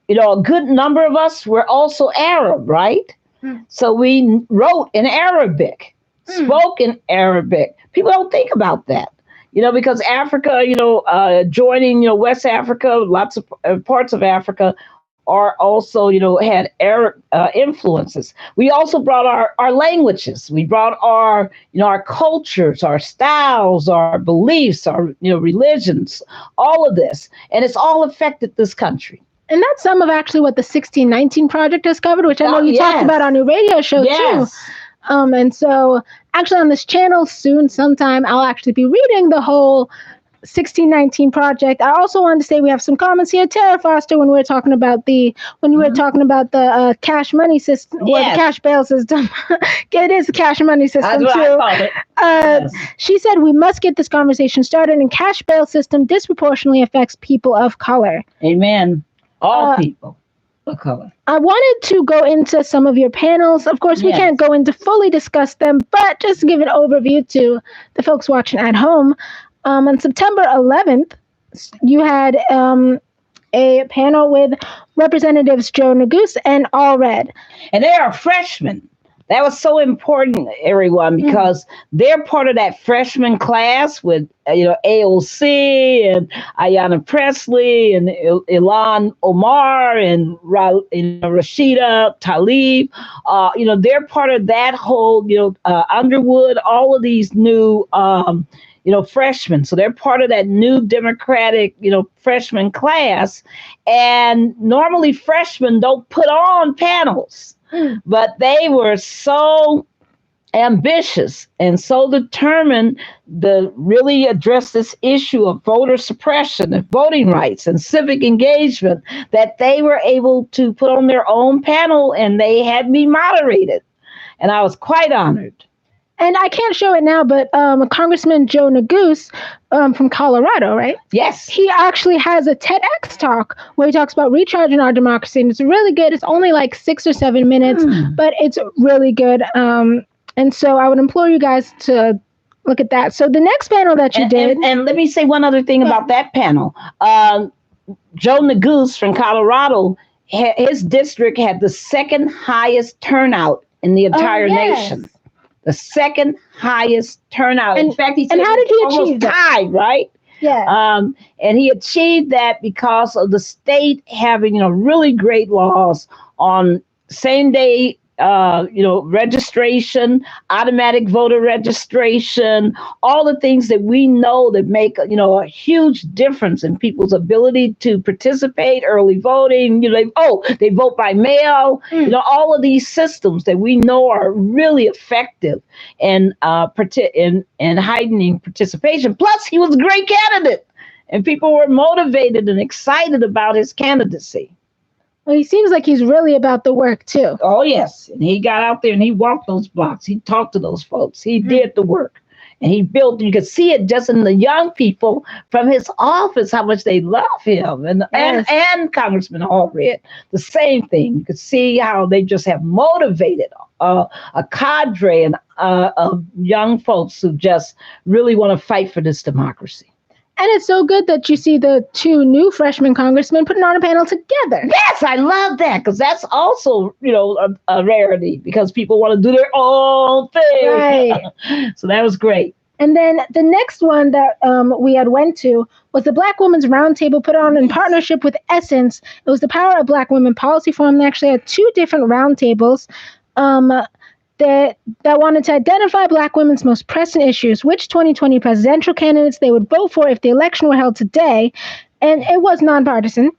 a good number of us were also Arab, right? Mm. So we wrote in Arabic, spoke in Arabic. People don't think about that. Because Africa, joining, West Africa, lots of parts of Africa are also, had Arab influences. We also brought our languages. We brought our cultures, our styles, our beliefs, our, religions, all of this. And it's all affected this country. And that's some of actually what the 1619 Project has covered, which I know you talked about on your radio show too. And so actually on this channel soon, sometime, I'll actually be reading the whole 1619 Project. I also wanted to say we have some comments here. Tara Foster, when you were talking about the cash money system, or the cash bail system. It is a cash money system too. She said we must get this conversation started, and cash bail system disproportionately affects people of color. Amen. All people of color. I wanted to go into some of your panels. Of course, we can't go into fully discuss them, but just to give an overview to the folks watching at home. On September 11th, you had a panel with Representatives Joe Neguse and All Red. And they are freshmen. That was so important, everyone, because they're part of that freshman class with, AOC and Ayanna Presley and Ilhan Omar and Rashida Tlaib. They're part of that whole, Underwood, all of these new, freshmen. So they're part of that new Democratic, freshman class. And normally freshmen don't put on panels. But they were so ambitious and so determined to really address this issue of voter suppression and voting rights and civic engagement that they were able to put on their own panel, and they had me moderated. And I was quite honored. And I can't show it now, but Congressman Joe Neguse from Colorado, right? Yes. He actually has a TEDx talk where he talks about recharging our democracy, and it's really good. It's only like 6 or 7 minutes, but it's really good. And so I would implore you guys to look at that. So the next panel that you did, and let me say one other thing about that panel. Joe Neguse from Colorado, his district had the second highest turnout in the entire nation. The second highest turnout. In fact, he said, and how did he achieve that? Tied, right? Yeah. And he achieved that because of the state having, really great laws on same day, registration, automatic voter registration, all the things that we know that make, a huge difference in people's ability to participate, early voting, they vote by mail, all of these systems that we know are really effective in heightening participation. Plus, he was a great candidate and people were motivated and excited about his candidacy. Well, he seems like he's really about the work too. Oh, yes. And he got out there and he walked those blocks. He talked to those folks. He did the work. And he built, you could see it just in the young people from his office, how much they love him. And Congressman Allred, the same thing. You could see how they just have motivated a cadre of young folks who just really want to fight for this democracy. And it's so good that you see the two new freshman congressmen putting on a panel together. Yes, I love that because that's also, a rarity because people want to do their own thing. Right. So that was great. And then the next one that we had went to was the Black Women's Roundtable put on in partnership with Essence. It was the Power of Black Women Policy Forum. They actually had two different roundtables. That wanted to identify Black women's most pressing issues, which 2020 presidential candidates they would vote for if the election were held today. And it was nonpartisan.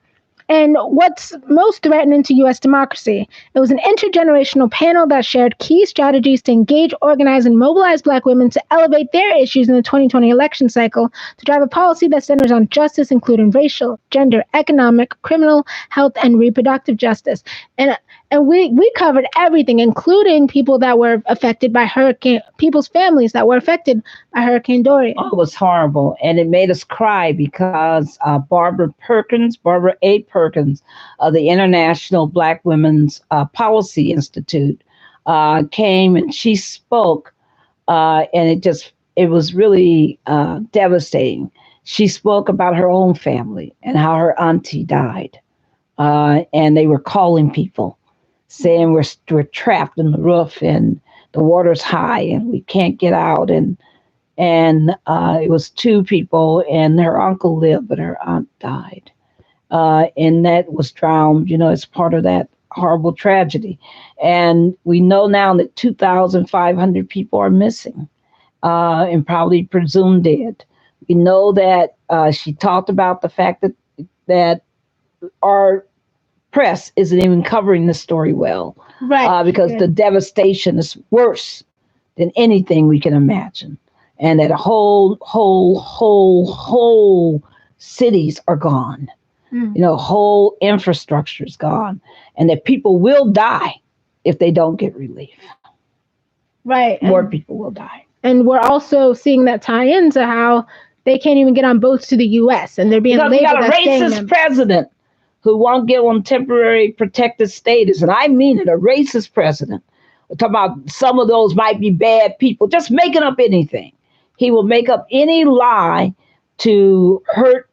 And what's most threatening to U.S. democracy? It was an intergenerational panel that shared key strategies to engage, organize, and mobilize Black women to elevate their issues in the 2020 election cycle to drive a policy that centers on justice, including racial, gender, economic, criminal, health, and reproductive justice. And we covered everything, including people that were affected by people's families that were affected by Hurricane Dorian. Oh, it was horrible. And it made us cry because Barbara A. Perkins of the International Black Women's Policy Institute came and she spoke. And it was really devastating. She spoke about her own family and how her auntie died. And they were calling people, saying we're trapped in the roof and the water's high and we can't get out. And it was two people and her uncle lived, but her aunt died. And that was drowned, as part of that horrible tragedy. And we know now that 2,500 people are missing and probably presumed dead. We know that she talked about the fact that our press isn't even covering the story well, right? Because the devastation is worse than anything we can imagine, and that whole cities are gone, whole infrastructure is gone, and that people will die if they don't get relief. Right, more people will die, and we're also seeing that tie into how they can't even get on boats to the U.S. and they're being labeled as a racist president who won't get on temporary protected status. And I mean it, a racist president. We're talking about some of those might be bad people, just making up anything. He will make up any lie to hurt,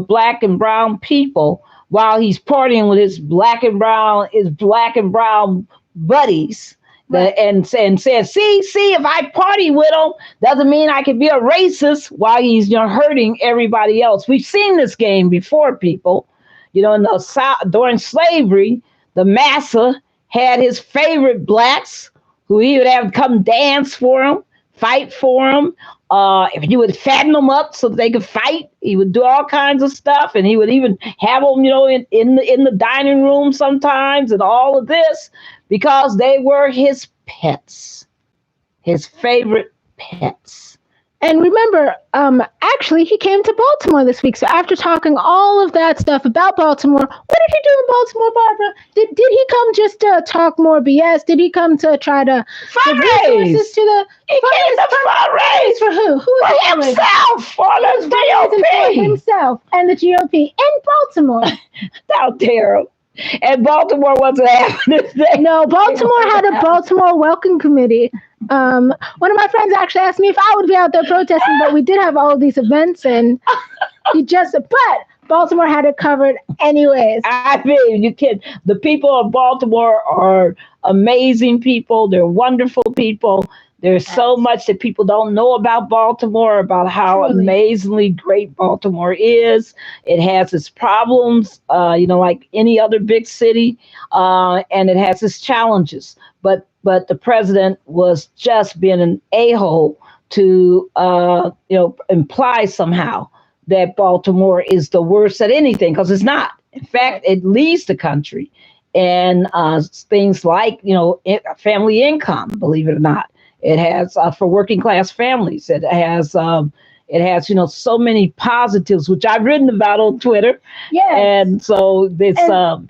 Black and brown people while he's partying with his black and brown buddies. Right. And said, see, if I party with him, doesn't mean I can be a racist while he's hurting everybody else. We've seen this game before, people. In the South, during slavery, the massa had his favorite blacks who he would have come dance for him, fight for him. If he would fatten them up so they could fight, he would do all kinds of stuff, and he would even have them, in the dining room sometimes, and all of this because they were his pets, his favorite pets. And remember, actually, he came to Baltimore this week. So after talking all of that stuff about Baltimore, what did he do in Baltimore, Barbara? Did he come just to talk more BS? Did he come to try to give resources Fundraise. to the He came to fundraise for who? Who for is he fundraising? himself, for the For GOP. himself and the GOP in Baltimore. How dare him. And Baltimore wasn't having this. No, Baltimore had a Baltimore Welcome Committee. One of my friends actually asked me if I would be out there protesting, but we did have all of these events, and but Baltimore had it covered anyways. I mean, you can. The people of Baltimore are amazing people. They're wonderful people. There's so much that people don't know about Baltimore, about how Truly. amazingly great Baltimore is. It has its problems, like any other big city, and it has its challenges. But the president was just being an a-hole to imply somehow that Baltimore is the worst at anything, because it's not. In fact, it leads the country, and things like family income, believe it or not. It has for working class families. It has so many positives, which I've written about on Twitter. Yes. And so it's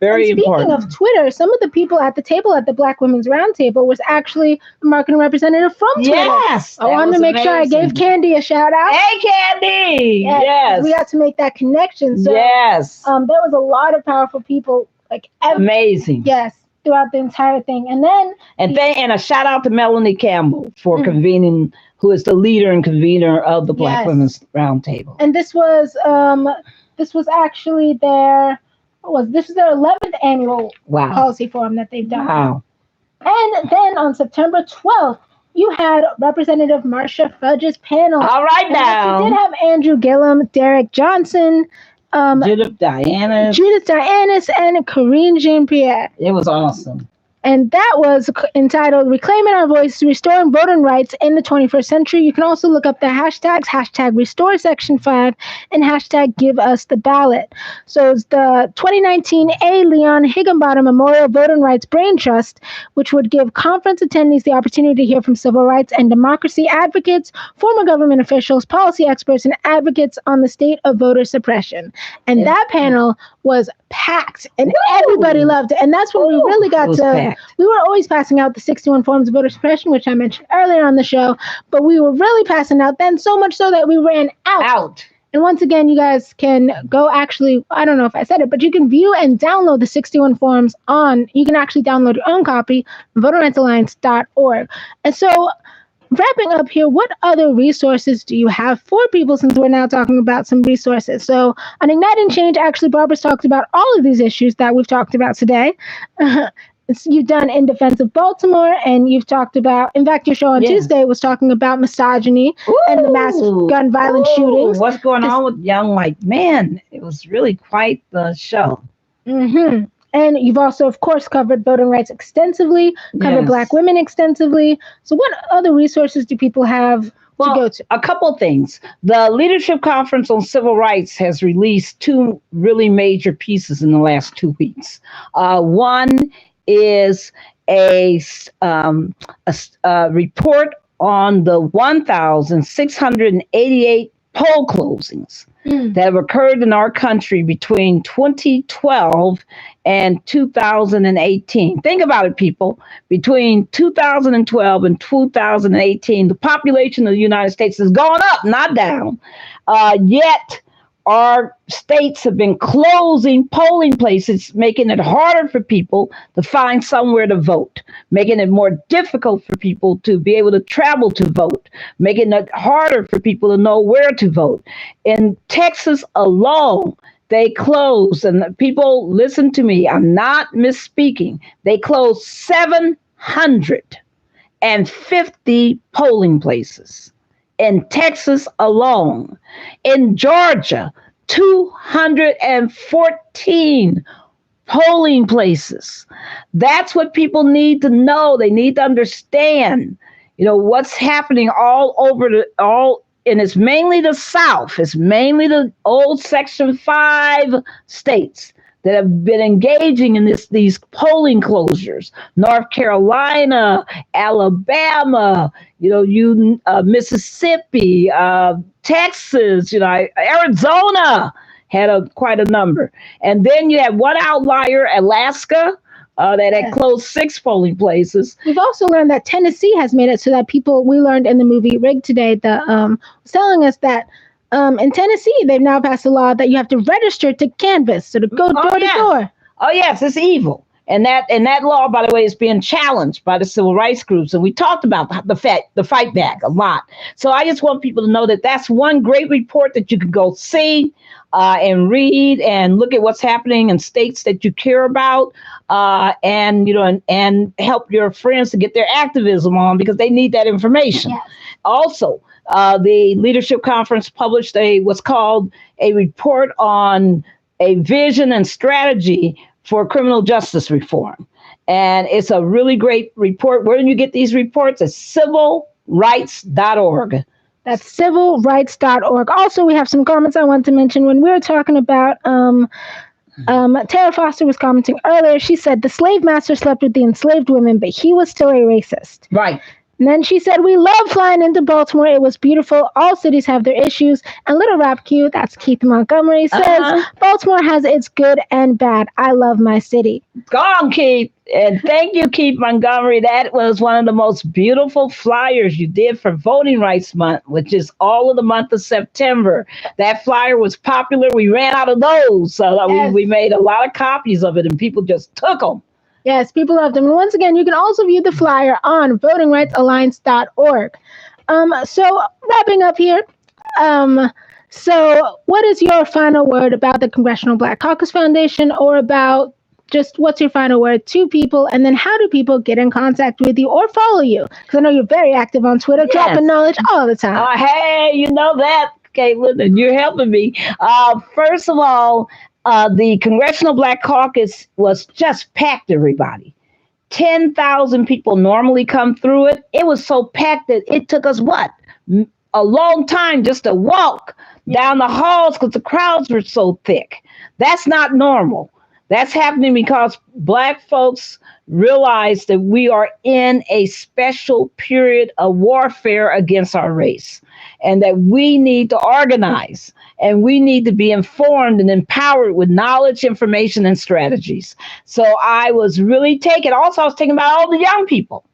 very and speaking important. of Twitter, some of the people at the table at the Black Women's Roundtable was actually a marketing representative from Twitter. Yes, I wanted to make sure I gave Candy a shout out. Hey, Candy! Yes. We got to make that connection. So, yes. There was a lot of powerful people, amazing. Yes, throughout the entire thing. And then and a shout out to Melanie Campbell for convening, who is the leader and convener of the Black Women's Roundtable. And this was actually their 11th annual policy forum that they've done. Wow. And then on September 12th, you had Representative Marsha Fudge's panel. All right, now. You did have Andrew Gillum, Derek Johnson, Judith Dianis, and Karine Jean-Pierre. It was awesome. And that was entitled Reclaiming Our Voice, Restoring Voting Rights in the 21st Century. You can also look up the hashtags, hashtag Restore Section 5, and hashtag Give Us the Ballot. So it's the 2019 A. Leon Higginbottom Memorial Voting Rights Brain Trust, which would give conference attendees the opportunity to hear from civil rights and democracy advocates, former government officials, policy experts, and advocates on the state of voter suppression. And that panel was packed, and everybody loved it. And that's when we really got to... We were always passing out the 61 forms of voter suppression, which I mentioned earlier on the show, but we were really passing out then, so much so that we ran out. And once again, you guys can go I don't know if I said it, but you can view and download the 61 forms you can actually download your own copy, voterrightsalliance.org. And so, wrapping up here, what other resources do you have for people, since we're now talking about some resources? So on Igniting Change, actually, Barbara's talked about all of these issues that we've talked about today. You've done In Defense of Baltimore, and you've talked about, in fact, your show on Tuesday was talking about misogyny and the mass gun violence shootings. What's going on with young white men? It was really quite the show. Mm-hmm. And you've also, of course, covered voting rights extensively, covered Black women extensively. So what other resources do people have to go to? A couple things. The Leadership Conference on Civil Rights has released two really major pieces in the last 2 weeks. One is a report on the 1,688 poll closings that have occurred in our country between 2012 and 2018. Think about it, people. Between 2012 and 2018, the population of the United States has gone up, not down. Yet our states have been closing polling places, making it harder for people to find somewhere to vote, making it more difficult for people to be able to travel to vote, making it harder for people to know where to vote. In Texas alone, they closed, and people, listen to me, I'm not misspeaking, they closed 750 polling places. In Texas alone. In Georgia, 214 polling places. That's what people need to know. They need to understand, what's happening all over and it's mainly the South. It's mainly the old Section 5 states that have been engaging in these polling closures. North Carolina, Alabama, Mississippi, Texas, Arizona had quite a number. And then you have one outlier, Alaska, that had closed 6 polling places. We've also learned that Tennessee has made it so that we learned in the movie Rig today, was telling us that in Tennessee, they've now passed a law that you have to register to canvass, so to go door to door. Oh, yes, it's evil. And that law, by the way, is being challenged by the civil rights groups. And we talked about the fight back a lot. So I just want people to know that that's one great report that you can go see and read and look at what's happening in states that you care about, and help your friends to get their activism on, because they need that information. Yes. Also, the leadership conference published what's called a report on a vision and strategy for criminal justice reform. And it's a really great report. Where do you get these reports? It's civilrights.org. That's civilrights.org. Also, we have some comments I want to mention. When we were talking about Tara Foster was commenting earlier, she said the slave master slept with the enslaved women, but he was still a racist. Right. And then she said, we love flying into Baltimore. It was beautiful. All cities have their issues. And Little Rap Q, that's Keith Montgomery, says, Baltimore has its good and bad. I love my city. Go on, Keith. And thank you, Keith Montgomery. That was one of the most beautiful flyers you did for Voting Rights Month, which is all of the month of September. That flyer was popular. We ran out of those. So we made a lot of copies of it, and people just took them. Yes, people love them. And once again, you can also view the flyer on votingrightsalliance.org. So wrapping up here, so what is your final word about the Congressional Black Caucus Foundation, or about just what's your final word to people? And then how do people get in contact with you or follow you? Because I know you're very active on Twitter, dropping knowledge all the time. Hey, you know that, Caitlin, and you're helping me. First of all, the Congressional Black Caucus was just packed, everybody. 10,000 people normally come through it. It was so packed that it took us, a long time just to walk down the halls because the crowds were so thick. That's not normal. That's happening because Black folks realize that we are in a special period of warfare against our race, and that we need to organize, and we need to be informed and empowered with knowledge, information, and strategies. So I was really taken. Also, I was taken by all the young people.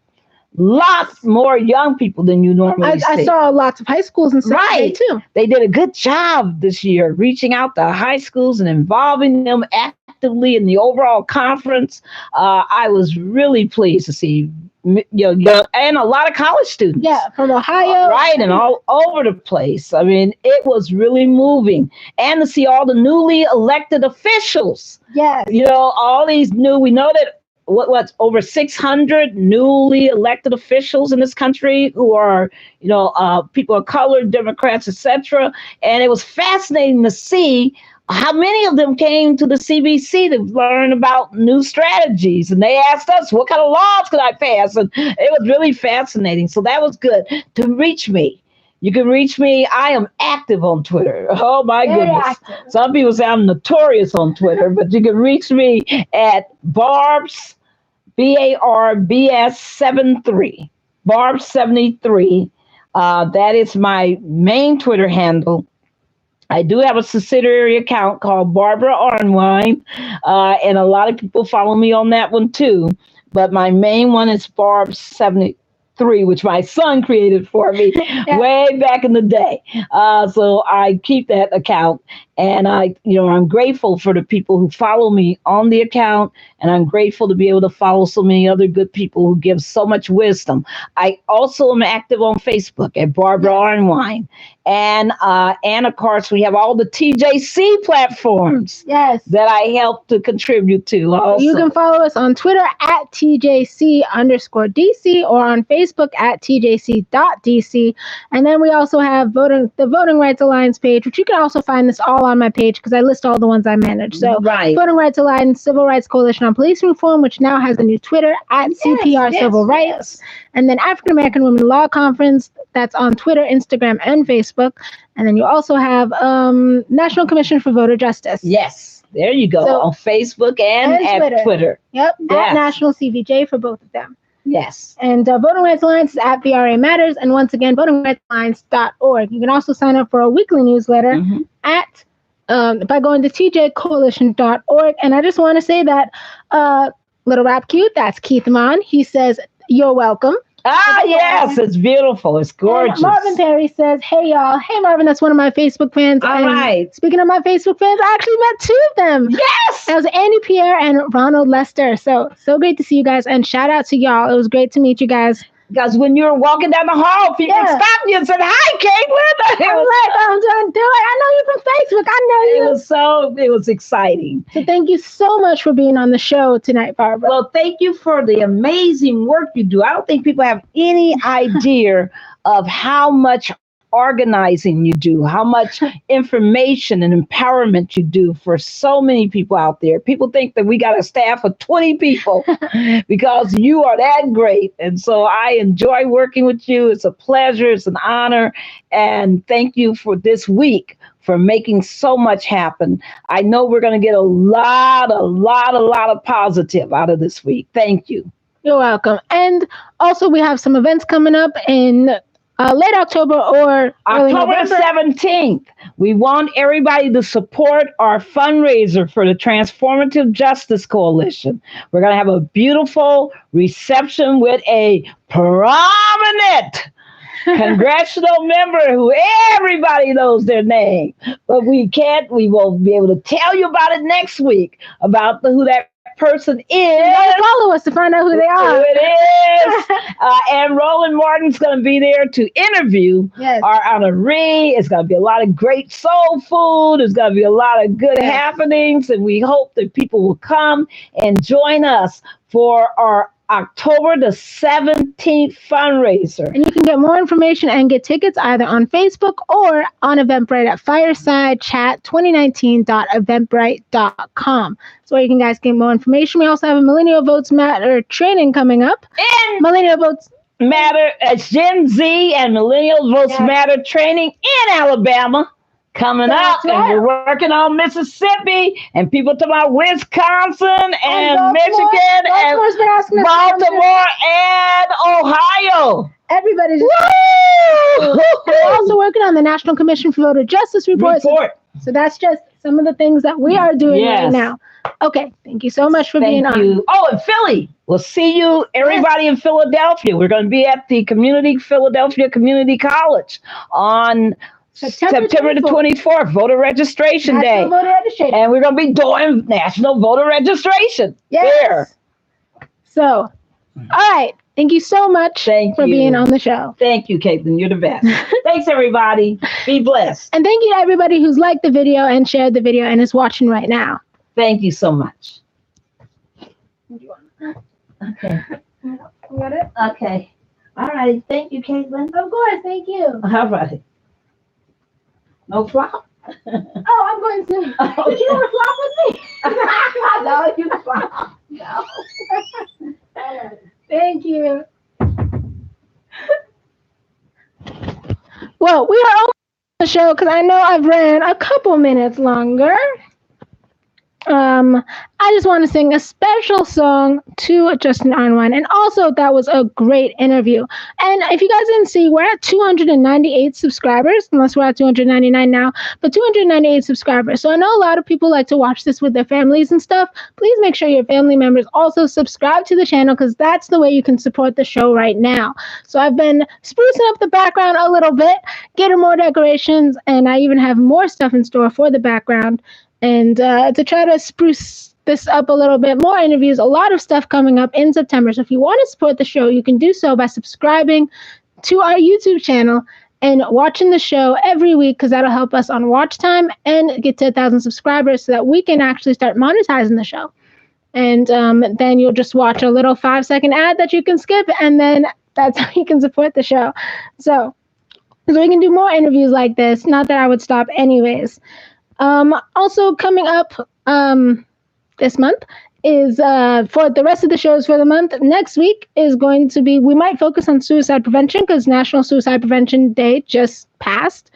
Lots more young people than you normally see. I saw lots of high schools and stuff today too. They did a good job this year reaching out to high schools and involving them actively in the overall conference. I was really pleased to see, and a lot of college students. Yeah, from Ohio. Right, and all over the place. I mean, it was really moving. And to see all the newly elected officials. Yes. All these we know that what's over 600 newly elected officials in this country who are, people of color, Democrats, etc. And it was fascinating to see how many of them came to the CBC to learn about new strategies. And they asked us, what kind of laws could I pass? And it was really fascinating. So that was good. To reach me, you can reach me. I am active on Twitter. Oh, my goodness. Active. Some people say I'm notorious on Twitter, but you can reach me at Barbs, BARBS73, Barbs73. That is my main Twitter handle. I do have a subsidiary account called Barbara Arnwine, and a lot of people follow me on that one too. But my main one is Barbs73, which my son created for me way back in the day. So I keep that account, and I'm grateful for the people who follow me on the account, and I'm grateful to be able to follow so many other good people who give so much wisdom. I also am active on Facebook at Barbara Arnwine. And of course, we have all the TJC platforms that I help to contribute to. Also. You can follow us on Twitter at TJC_DC, or on Facebook at TJC.DC. And then we also have the Voting Rights Alliance page, which you can also find this all on my page because I list all the ones I manage. So Voting Rights Alliance, Civil Rights Coalition on Police Reform, which now has a new Twitter at CPR Civil Rights. And then African American Women Law Conference, that's on Twitter, Instagram, and Facebook. And then you also have National Commission for Voter Justice. Yes. There you go. So, on Facebook and at Twitter. Yep, at Yes. National CVJ for both of them. Yes. And Voting Rights Alliance is at VRA Matters. And once again, votingrightsalliance.org. You can also sign up for a weekly newsletter Mhm. at by going to tjcoalition.org. And I just want to say that Little Rap Cute, that's Keith Mon. He says, "You're welcome." Ah, yes, it's beautiful. It's gorgeous. And Marvin Perry says, "Hey, y'all." Hey, Marvin, that's one of my Facebook fans. All And right. speaking of my Facebook fans, I actually met two of them. Yes. That was Andy Pierre and Ronald Lester. So great to see you guys. And shout out to y'all. It was great to meet you guys. Because when you were walking down the hall, people stopped you and said, "Hi, Caitlin." I was like, I'm doing it. I know you from Facebook. I know you. It was exciting. So thank you so much for being on the show tonight, Barbara. Well, thank you for the amazing work you do. I don't think people have any idea of how much organizing you do, how much information and empowerment you do for so many people out there. People think that we got a staff of 20 people because you are that great. And so I enjoy working with you. It's a pleasure. It's an honor. And thank you for this week for making so much happen. I know we're going to get a lot of positive out of this week. Thank you. You're welcome. And also we have some events coming up in late October or early October November. 17th. We want everybody to support our fundraiser for the Transformative Justice Coalition. We're going to have a beautiful reception with a prominent congressional member who everybody knows their name, but we won't be able to tell you about it next week about who that person is. Follow us to find out who they are. Who it is. And Roland Martin's going to be there to interview our honoree. It's going to be a lot of great soul food. There's going to be a lot of good happenings, and we hope that people will come and join us for our October the 17th fundraiser. And you can get more information and get tickets either on Facebook or on Eventbrite at firesidechat2019.eventbrite.com. So where you guys get more information. We also have a Millennial Votes Matter training coming up. And Millennial Votes Matter, Gen Z and Millennial Votes Matter training in Alabama. Coming up, and we're working on Mississippi, and people talking about Wisconsin and Michigan and Baltimore and Ohio. Everybody's we're also working on the National Commission for Voter Justice report. So that's just some of the things that we are doing right now. Okay, thank you so much for being on. Oh, and Philly. We'll see you, everybody in Philadelphia. We're going to be at the Philadelphia Community College on September the 24th, voter registration day. Voter registration. And we're going to be doing national voter registration there. So, all right. Thank you so much for being on the show. Thank you, Caitlin. You're the best. Thanks, everybody. Be blessed. And thank you to everybody who's liked the video and shared the video and is watching right now. Thank you so much. Okay. You got it? Okay. All right. Thank you, Caitlin. Of course. Thank you. All right. No flop? Oh, I'm going to. Did you want to flop with me? No, you flop. No. Thank you. Well, we are almost on the show because I know I've ran a couple minutes longer. I just want to sing a special song to Justin Arnwine. And also, that was a great interview. And if you guys didn't see, we're at 298 subscribers, unless we're at 299 now, but 298 subscribers. So I know a lot of people like to watch this with their families and stuff. Please make sure your family members also subscribe to the channel because that's the way you can support the show right now. So I've been sprucing up the background a little bit, getting more decorations, and I even have more stuff in store for the background. And to try to spruce this up a little bit, more interviews, a lot of stuff coming up in September. So if you want to support the show, you can do so by subscribing to our YouTube channel and watching the show every week because that'll help us on watch time and get to 1,000 subscribers so that we can actually start monetizing the show. And then you'll just watch a little 5-second ad that you can skip, and then that's how you can support the show. So we can do more interviews like this. Not that I would stop anyways. Also coming up this month is for the rest of the shows for the month. Next week is going to be, we might focus on suicide prevention because National Suicide Prevention Day just passed.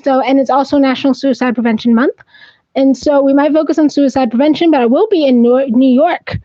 So, and it's also National Suicide Prevention Month. And so we might focus on suicide prevention, but I will be in New York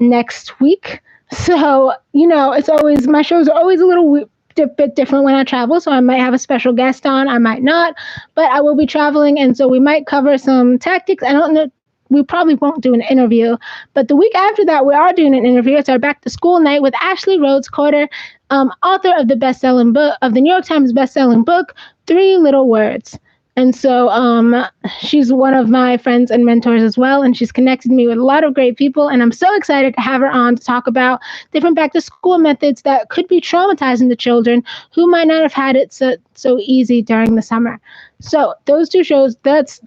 next week. So, it's always, my shows are always a little bit different when I travel. So I might have a special guest on, I might not, but I will be traveling. And so we might cover some tactics. I don't know. We probably won't do an interview, but the week after that, we are doing an interview. It's our back to school night with Ashley Rhodes Carter, author of the New York Times best-selling book, Three Little Words. And so she's one of my friends and mentors as well, and she's connected me with a lot of great people, and I'm so excited to have her on to talk about different back-to-school methods that could be traumatizing to children who might not have had it so easy during the summer. So those two shows, that's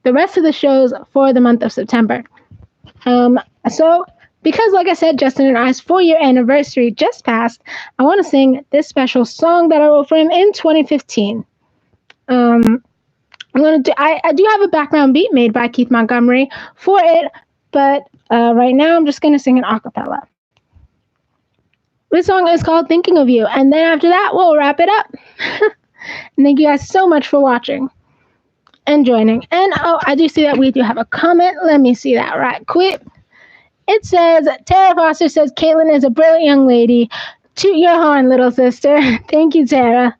the rest of the shows for the month of September. So because, like I said, Justin and I's 4-year anniversary just passed, I want to sing this special song that I wrote for him in 2015. I do have a background beat made by Keith Montgomery for it, but right now I'm just going to sing an a cappella. This song is called Thinking of You, and then after that, we'll wrap it up. And thank you guys so much for watching and joining. And I do see that we do have a comment. Let me see that right quick. It says, Tara Foster says, Caitlin is a brilliant young lady. Toot your horn, little sister. Thank you, Tara.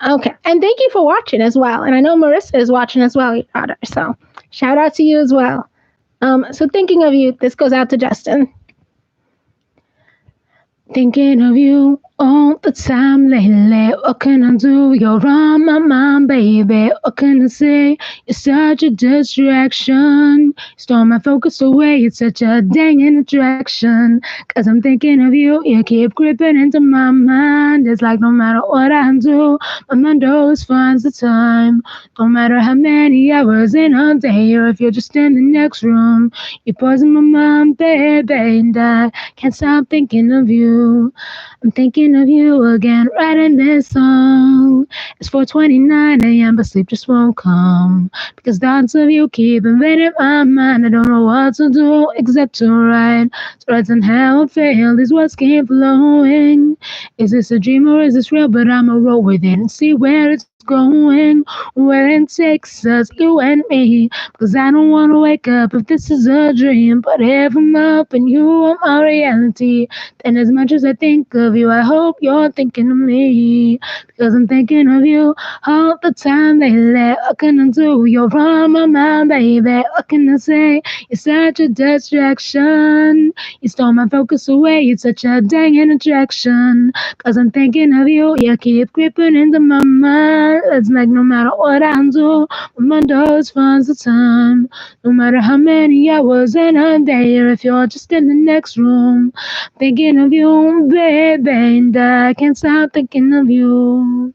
Okay, and thank you for watching as well. And I know Marissa is watching as well, your daughter. So shout out to you as well. So thinking of you, this goes out to Justin. Thinking of you all the time lately. What can I do? You're on my mind, baby. What can I say? You're such a distraction. Stole my focus away. It's such a dang distraction. Cause I'm thinking of you. You keep creeping into my mind. It's like no matter what I do, my mind always finds the time. No matter how many hours in a day, or if you're just in the next room, you poison my mind, baby, and I can't stop thinking of you. I'm thinking of you again, writing this song. It's 4:29 a.m., but sleep just won't come. Because thoughts of you keep invading my mind. I don't know what to do except to write. To write and how I feel, these words keep flowing. Is this a dream or is this real? But I'ma roll with it and see where it's going, where it takes us, you and me. Because I don't want to wake up if this is a dream. But if I'm up and you are my reality, then as much as I think of you, I hope you're thinking of me. Because I'm thinking of you all the time lately. What can I do? You're on my mind, baby. What can I say? You're such a distraction. You stole my focus away. It's such a dang attraction. Because I'm thinking of you. You keep creeping into my mind. It's like no matter what I do, my mind always finds the time. No matter how many hours in a day, or if you're just in the next room, thinking of you, baby, and I can't stop thinking of you.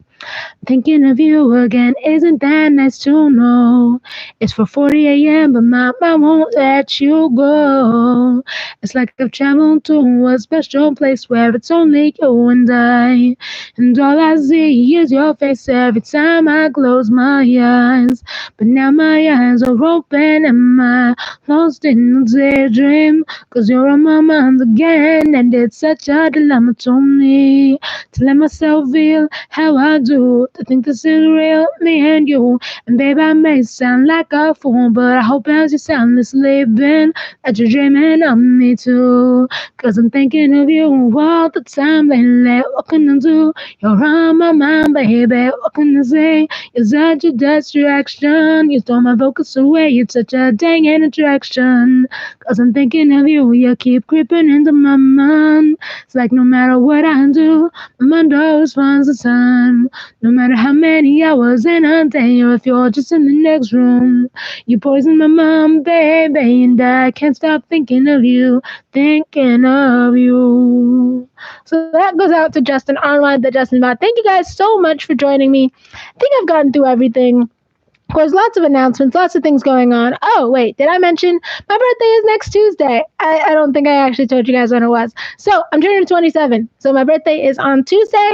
Thinking of you again, isn't that nice to know? It's 4:40 a.m., but my mind won't let you go. It's like I've traveled to a special place where it's only you and I. And all I see is your face every time I close my eyes. But now my eyes are open and my lost in a daydream. Cause you're on my mind again, and it's such a dilemma to me. To let myself feel how I do, to think this is real, me and you. And babe, I may sound like a fool, but I hope as you sound sleeping that you're dreaming of me too. Cause I'm thinking of you all the time lately. What can I do? You're on my mind, baby. What can I say? You're such a distraction. You stole my focus away. It's such a dang attraction. Cause I'm thinking of you. You keep creeping into my mind. It's like no matter what I do, my mind always finds the time. No matter how many hours in a day, or if you're just in the next room, you poison my mind, baby, and I can't stop thinking of you, thinking of you. So that goes out to Justin Arnwine, the Justin Bot. Thank you guys so much for joining me. I think I've gotten through everything. Of course, lots of announcements, lots of things going on. Oh, wait, did I mention my birthday is next Tuesday? I don't think I actually told you guys when it was. So I'm turning 27. So my birthday is on Tuesday.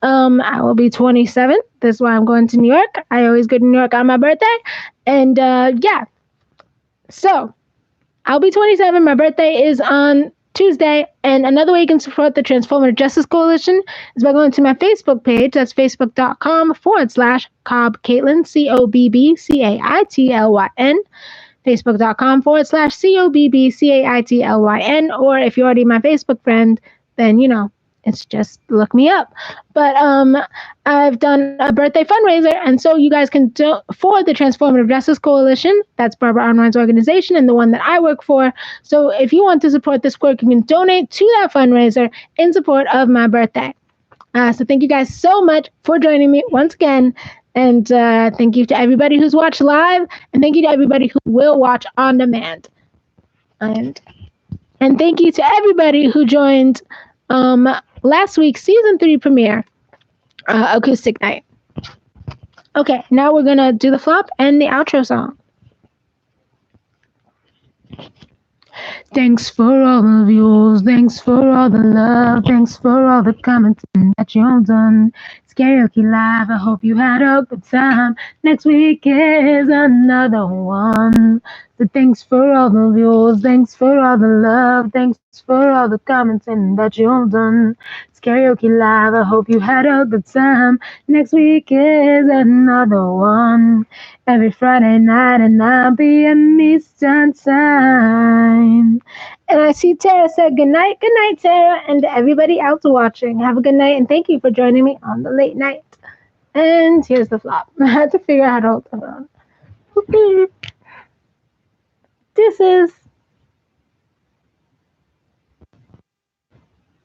I will be 27. That's why I'm going to New York. I always go to New York on my birthday. And yeah. So I'll be 27. My birthday is on Tuesday. And another way you can support the Transformative Justice Coalition is by going to my Facebook page. That's facebook.com/Cobb Caitlin, COBBCAITLYN. Facebook.com/COBBCAITLYN. Or if you're already my Facebook friend, then it's just look me up. But I've done a birthday fundraiser, and so you guys can do for the Transformative Justice Coalition. That's Barbara Arnwine's organization and the one that I work for. So if you want to support this work, you can donate to that fundraiser in support of my birthday. So thank you guys so much for joining me once again. And thank you to everybody who's watched live, and thank you to everybody who will watch on demand. And thank you to everybody who joined last week's season 3 premiere, acoustic night. Okay, now we're gonna do the flop and the outro song. Thanks for all the views, thanks for all the love, thanks for all the comments that you've done. It's Karaoke Live, I hope you had a good time. Next week is another one. So thanks for all the views, thanks for all the love, thanks for all the comments that you've done. It's Karaoke Live, I hope you had a good time. Next week is another one. Every Friday night at 9 p.m. Eastern Time. And I see Tara said good night. Good night, Tara, and to everybody else watching. Have a good night, and thank you for joining me on the late night. And here's the flop. I had to figure out how to hold the phone. Deuces.